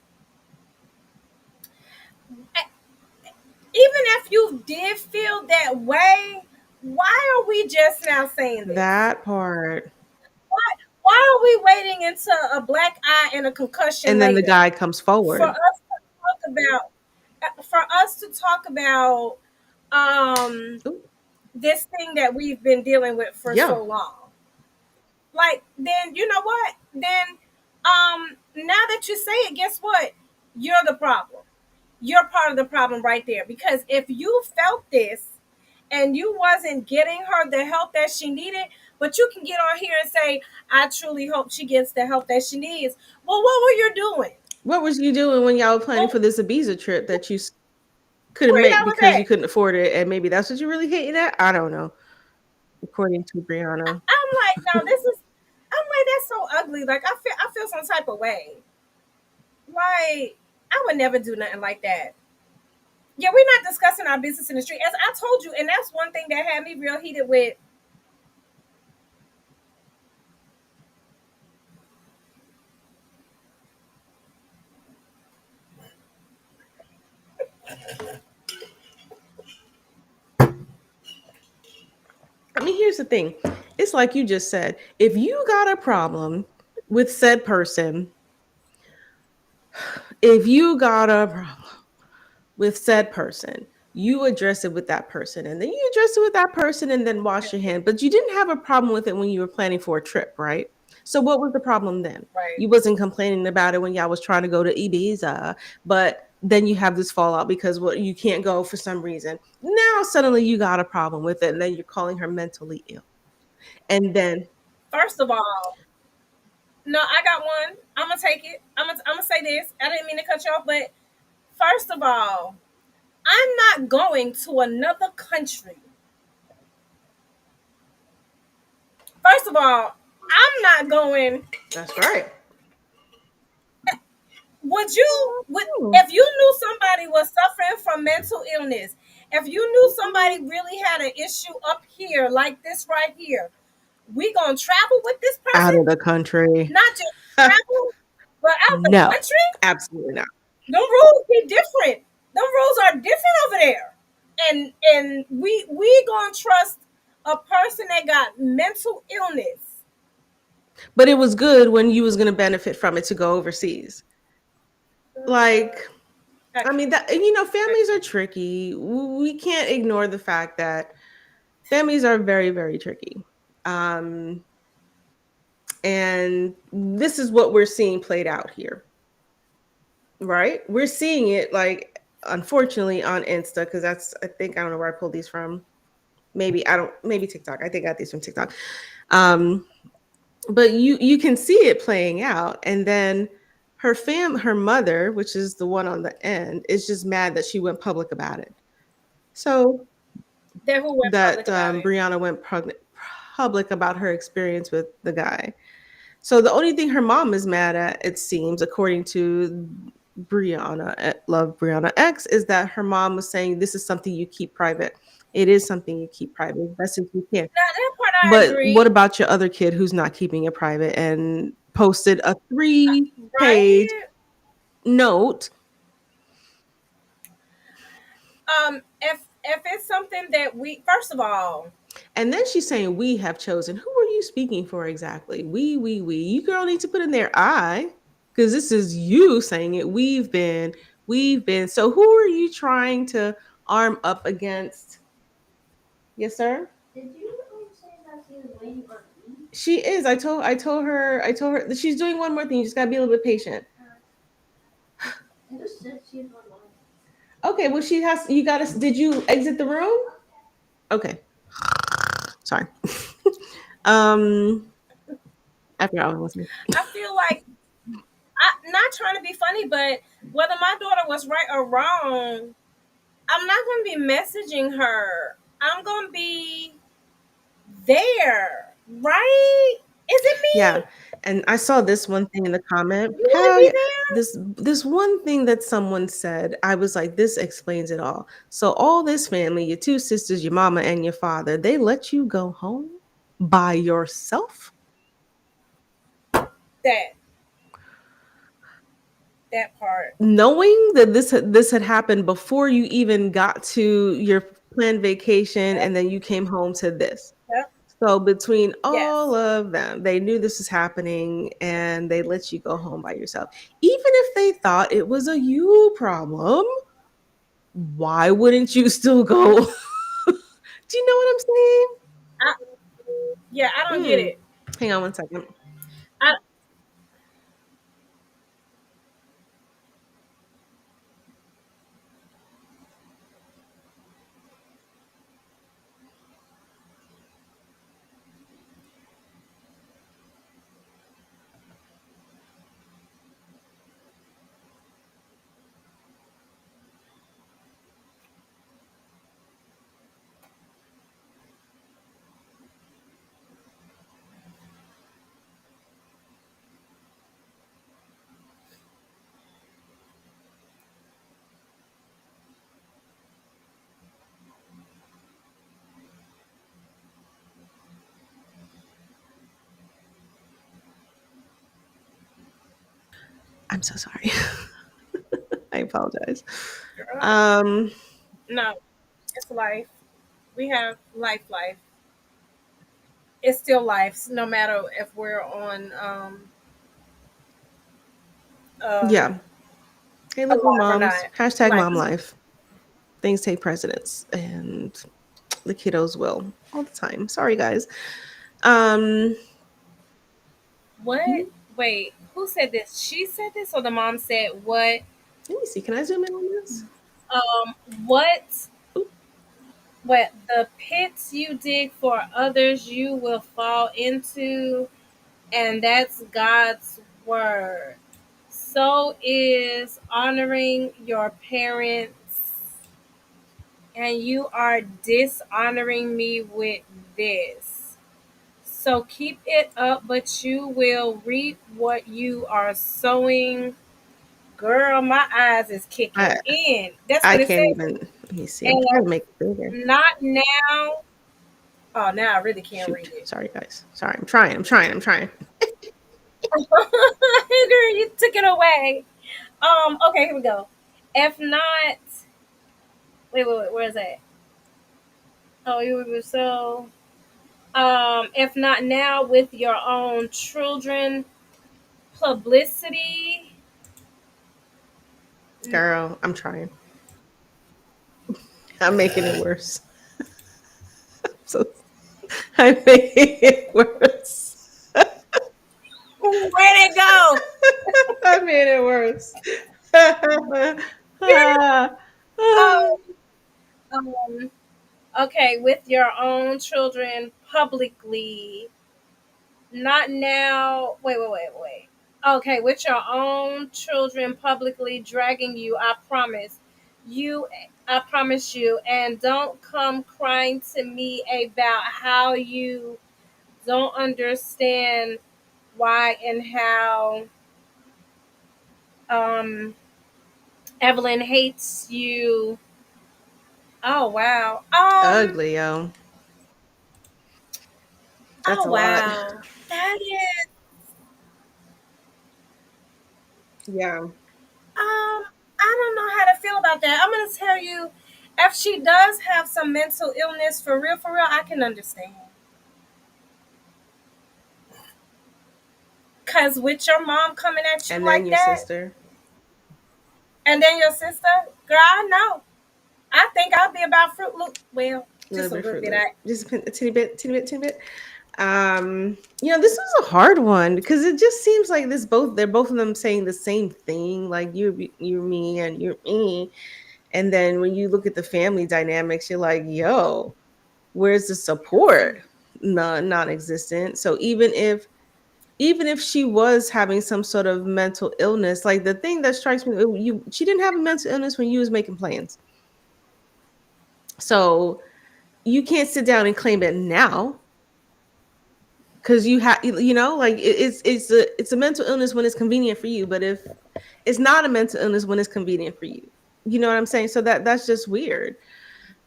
Even if you did feel that way, why are we just now saying this?
That part.
Why? Why are we waiting until a black eye and a concussion
And then the
later
guy comes
for
forward.
us to talk about um
Ooh,
this thing that we've been dealing with for
yeah.
so long? Like, then you know what? Then now that you say it, guess what? You're the problem. You're part of the problem right there. Because if you felt this and you wasn't getting her the help that she needed, but you can get on here and say, I truly hope she gets the help that she needs. Well, what were you doing?
What was you doing when y'all were planning
Well,
for this Ibiza trip that you couldn't
where
make
y'all was
because you
at?
couldn't afford it, and maybe that's what you really hated at? I don't know. According to Brianna.
I'm like, no, this is. I'm like, that's so ugly. Like, I feel some type of way. Like, I would never do nothing like that. Yeah, we're not discussing our business in the street, as I told you, and that's one thing that had me real heated with.
I mean, here's the thing. It's like you just said. If you got a problem with said person, if you got a problem with said person, you address it with that person, and then you address it with that person and then wash your hand. But you didn't have a problem with it when you were planning for a trip, right? So what was the problem then?
Right.
You wasn't complaining about it when y'all was trying to go to Ibiza, but then you have this fallout because well, you can't go for some reason. Now suddenly you got a problem with it, and then you're calling her mentally ill. And then
First of all, no, I got one. I'm gonna take it. I'm gonna say this. I didn't mean to cut you off, but first of all, I'm not going to another country. First of all, I'm not going.
that's right.
Would if you knew somebody was suffering from mental illness, if you knew somebody really had an issue up here like this right here, we gonna travel with this
Out
person?
of the country.
Not just travel, but out the
No,
country?
absolutely not.
Them rules be different. Them rules are different over there. And we gonna trust a person that got mental illness.
But it was good when you was going to benefit from it to go overseas. Like,
I
I mean,
can't.
that you know, families are tricky. We can't ignore the fact that families are very, very tricky. Um, and this is what we're seeing played out here, right? We're seeing it like, unfortunately, on Insta because that's I think I don't know where I pulled these from. Maybe I don't. Maybe TikTok. I think I got these from TikTok. Um, but you can see it playing out, and then her mother, which is the one on the end, is just mad that she went public about it. So
That who went
that
public about it.
Brianna went public about her experience with the guy. So the only thing her mom is mad at, it seems, according to Brianna, Love Brianna X, is that her mom was saying this is something you keep private. It is something you keep private, best as you can.
Now that part I
But what
agree.
about your other kid who's not keeping it private and posted a 3 page
Right?
note?
If it's something that we first of all,
And then she's saying, we have chosen. Who are you speaking for exactly? We. You girl need to put in there I, because this is you saying it. We've been. So who are you trying to arm up against? Yes, sir.
Did you say that she was waiting on me?
She is. I told her that she's doing one more thing. You just gotta be a little bit patient.
I just said she's online.
Okay, well she has you gotta did you exit the room? Okay. Sorry. um after I was listening.
I feel like I not trying to be funny, but whether my daughter was right or wrong, I'm not gonna be messaging her. I'm gonna be there, right? Is it
Yeah.
me?
And I saw this one thing in the comment.
You want to
Hell
be
yeah.
there?
This one thing that someone said, I was like, this explains it all. So all this family, your two sisters, your mama, and your father, they let you go home by yourself?
That that part.
Knowing that this had happened before you even got to your planned vacation
Yep,
and then you came home to this.
yep.
So between all
Yes.
of them, they knew this was happening and they let you go home by yourself. Even if they thought it was a you problem, why wouldn't you still go? Do you know what I'm
I, yeah, I don't get
saying?
it.
Hang on one second.
I,
I'm so sorry. I apologize.
girl,
Um,
no, it's life. We have life. It's still life, no matter if we're on uh
yeah. Hey, look, we're
alive or
moms.
not.
Hashtag
Life
mom
is
life. Things take precedence, and the kiddos will all the time. Sorry, guys. Um,
what?
let
Wait, who said this? She said this, or the mom said what?
me see. Can I zoom in on this?
Um, what? What the pits you dig for others, you will fall into, and that's God's word. So is honoring your parents, and you are dishonoring me with this. So keep it up, but you will reap what you are sowing. Girl, my eyes is kicking
I
in. That's
I
what it
can't
says.
even. Let me see. I'm trying
And
to make it bigger.
not now. Oh, now I really can't read
Shoot.
it.
Sorry, guys. Sorry. I'm trying. I'm trying. I'm trying.
Girl, you took it away. Okay, here we go. If not, wait, where is that? Oh, you were so. If not now, with your own children, publicity.
Girl, I'm trying. I'm making it worse. So I'm making it worse.
Where'd it go?
I made it worse.
Oh, um, okay, with your own children publicly. Not now. Wait. Okay, with your own children publicly dragging you, I promise. You, I promise you. And don't come crying to me about how you don't understand why and how um, Evelyn hates you. Oh, wow.
Ugly, yo. That's
Oh,
a lot.
wow. That is,
Yeah.
I don't know how to feel about that. I'm gonna tell you, if she does have some mental illness for real, I can understand. Cause with your mom coming at you
And then
like
your
that,
sister.
and then your sister, girl, I know. I think I'll be about Fruit Loop. Well,
A little
just a
bit
little
Fruit
bit.
Loop. Just a teeny bit. This was a hard one because it just seems like they're both of them saying the same thing, like you're me and you're me. And then when you look at the family dynamics, you're like, yo, where's the support? None, non-existent. So even if she was having some sort of mental illness, like the thing that strikes me, she didn't have a mental illness when you was making plans. So you can't sit down and claim it now because like it's a mental illness when it's convenient for you, but if it's not a mental illness when it's convenient for you, you know what I'm saying? So that's just weird.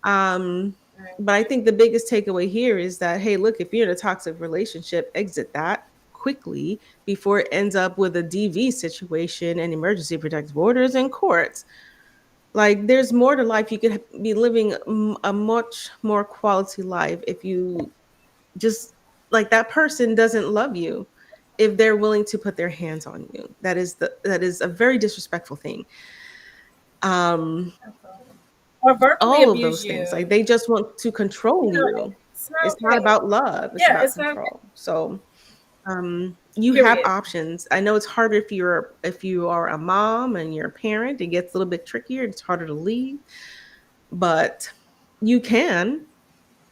um but I think the biggest takeaway here is that, hey, look, if you're in a toxic relationship, exit that quickly before it ends up with a DV situation and emergency protective orders and courts. Like, there's more to life. You could be living a much more quality life if you just like that person doesn't love you if they're willing to put their hands on you. That is a very disrespectful thing. Um,
or verbally
all of
abuse
those things,
you.
like they just want to
You
control
know,
you.
it's not
It's not
okay.
about love, it's
Yeah,
about
it's not okay.
control. So you have
Period.
options. I know it's harder if you are a mom and you're a parent. It gets a little bit trickier. It's harder to leave, but you can.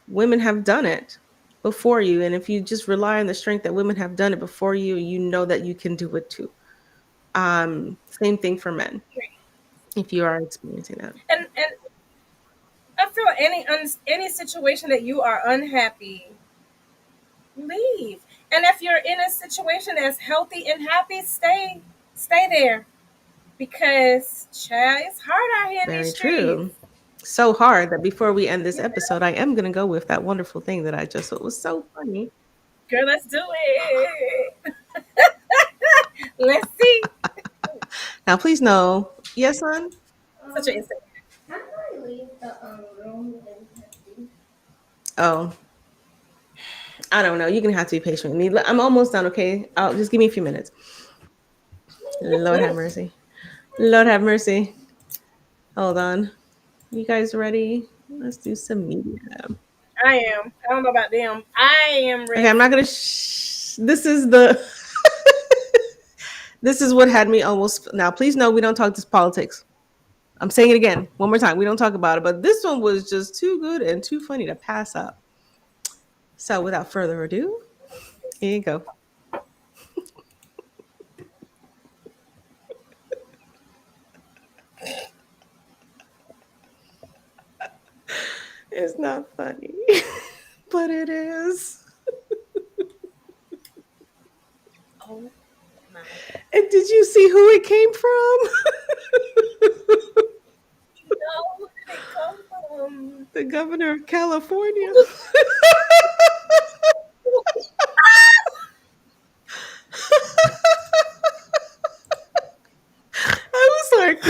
Women have done it before you, and if you just rely on the strength that women have done it before you, you know that you can do it too. Same thing for men if you are experiencing that.
And I feel any situation that you are unhappy, leave. And if you're in a situation that's healthy and happy, stay there because child, it's hard out here in these
Very
streets.
true. So hard that before we end this episode, I am going to go with that wonderful thing that I just thought was so funny.
Girl, let's do it. Let's see.
Now, please know, yes, son.
Such an insane.
How do I leave the room when empty?
Oh, I don't know. You're gonna have to be patient with me. I'm almost done. Okay, just give me a few minutes. Lord have mercy. Lord have mercy. Hold on. You guys ready? Let's do some media.
I am. I don't know about them. I am
Okay, I'm not
ready.
gonna. This is the. This is what had me almost. Now, please know we don't talk this politics. I'm saying it again, one more time. We don't talk about it, but this one was just too good and too funny to pass up. So, without further ado, here you go. It's not funny, but it is.
Oh my.
And did you see who it came from?
No, where did it come from?
The governor of California. I was like,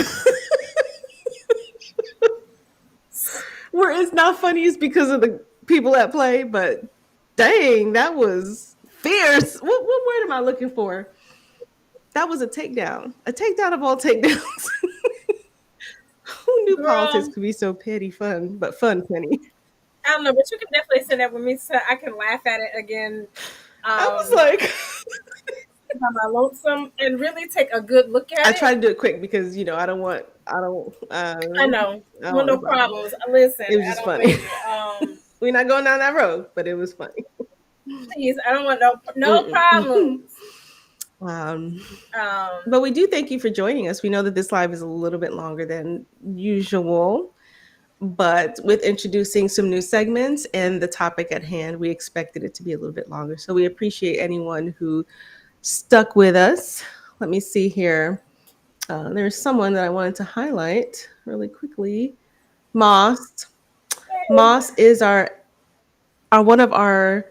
where it's not funny is because of the people at play, but dang, that was fierce. What word am I looking for? That was a takedown. A takedown of all takedowns. Who knew politics
Girl,
could be so petty fun, but fun penny?
I don't know, but you can definitely send that with me so I can laugh at it again.
I was
Um,
like,
by my lonesome and really take a good look at
I
it.
try to do it quick because
I know.
I don't
Well,
want
no
to stop.
problems. Listen,
It was
I
just
don't
funny.
blame you.
We're not going down that road, but it was funny.
Please, I don't want no
Mm-mm.
problems.
um,
Um,
but we do thank you for joining us. We know that this live is a little bit longer than usual, but with introducing some new segments and the topic at hand, we expected it to be a little bit longer. So we appreciate anyone who stuck with us. Let me see here. There's someone that I wanted to highlight really quickly. Moss. Moss is our one of our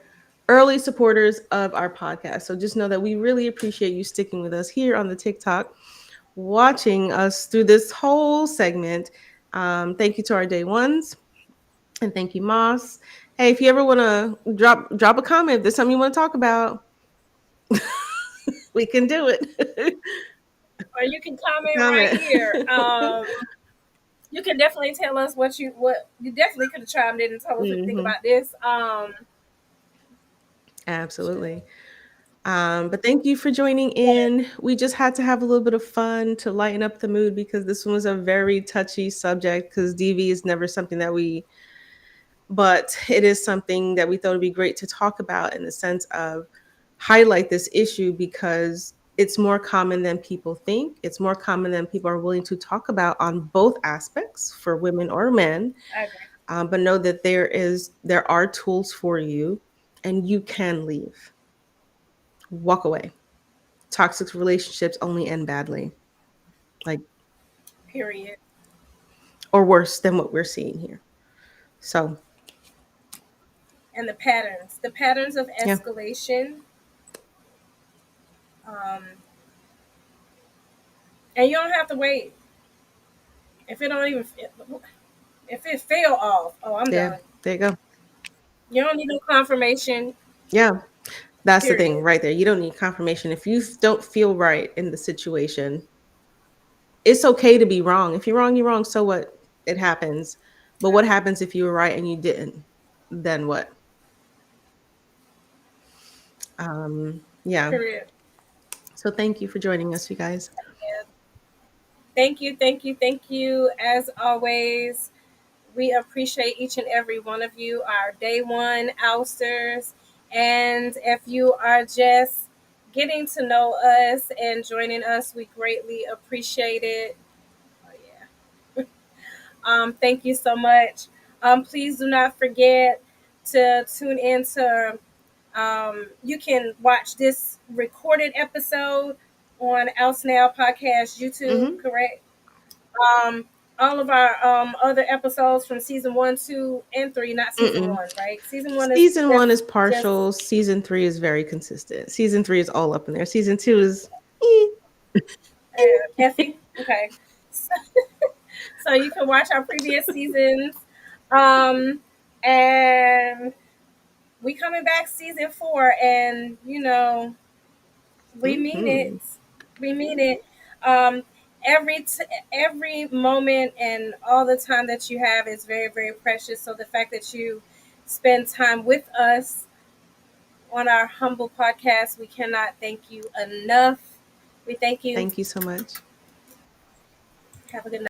early supporters of our podcast. So just know that we really appreciate you sticking with us here on the TikTok, watching us through this whole segment. Thank you to our day ones, and thank you, Moss. Hey, if you ever want to drop a comment, if there's something you want to talk about, we can do it.
or you can comment right
Comment.
here. You can definitely tell us what you definitely could have chimed in and told us what you think
Hmm.
about this.
Absolutely. But thank you for joining in. We just had to have a little bit of fun to lighten up the mood because this one was a very touchy subject because DV is never something but it is something that we thought would be great to talk about in the sense of highlight this issue because it's more common than people think. It's more common than people are willing to talk about on both aspects for women or men.
I agree.
But know that there are tools for you and you can leave. Walk away. Toxic relationships only end badly, like,
Period.
or worse than what we're seeing here. So,
And the patterns of
yeah,
escalation. Um, and you don't have to wait. If it don't even if it fell off, oh, I'm
yeah,
done.
there you go.
You don't need no confirmation.
Yeah, that's the thing
Period.
right there. You don't need confirmation. If you don't feel right in the situation, it's okay to be wrong. If you're wrong, you're wrong. So what? It happens. But what happens if you were right and you didn't? Then what? Yeah.
Period.
So thank you for joining us, you guys.
Yeah. Thank you, thank you, thank you. As always, we appreciate each and every one of you, our day one ousters. And if you are just getting to know us and joining us, we greatly appreciate it. Oh, yeah. Thank you so much. Please do not forget to tune in to, you can watch this recorded episode on Oust Now Podcast YouTube,
Hmm.
correct? Um, all of our other episodes from season one, two, and three, not season
Mm-mm.
one, right? Season one is
Season one is
just
partial. Season three is very consistent. Season three is all up in there. Season two is eh.
iffy. Okay. So, so you can watch our previous seasons. Um, and we coming back season four, and we mean it.
Mhm.
We mean it. Um, every moment and all the time that you have is very, very precious. So the fact that you spend time with us on our humble podcast, we cannot thank you enough. We thank you.
Thank you so much.
Have a good night.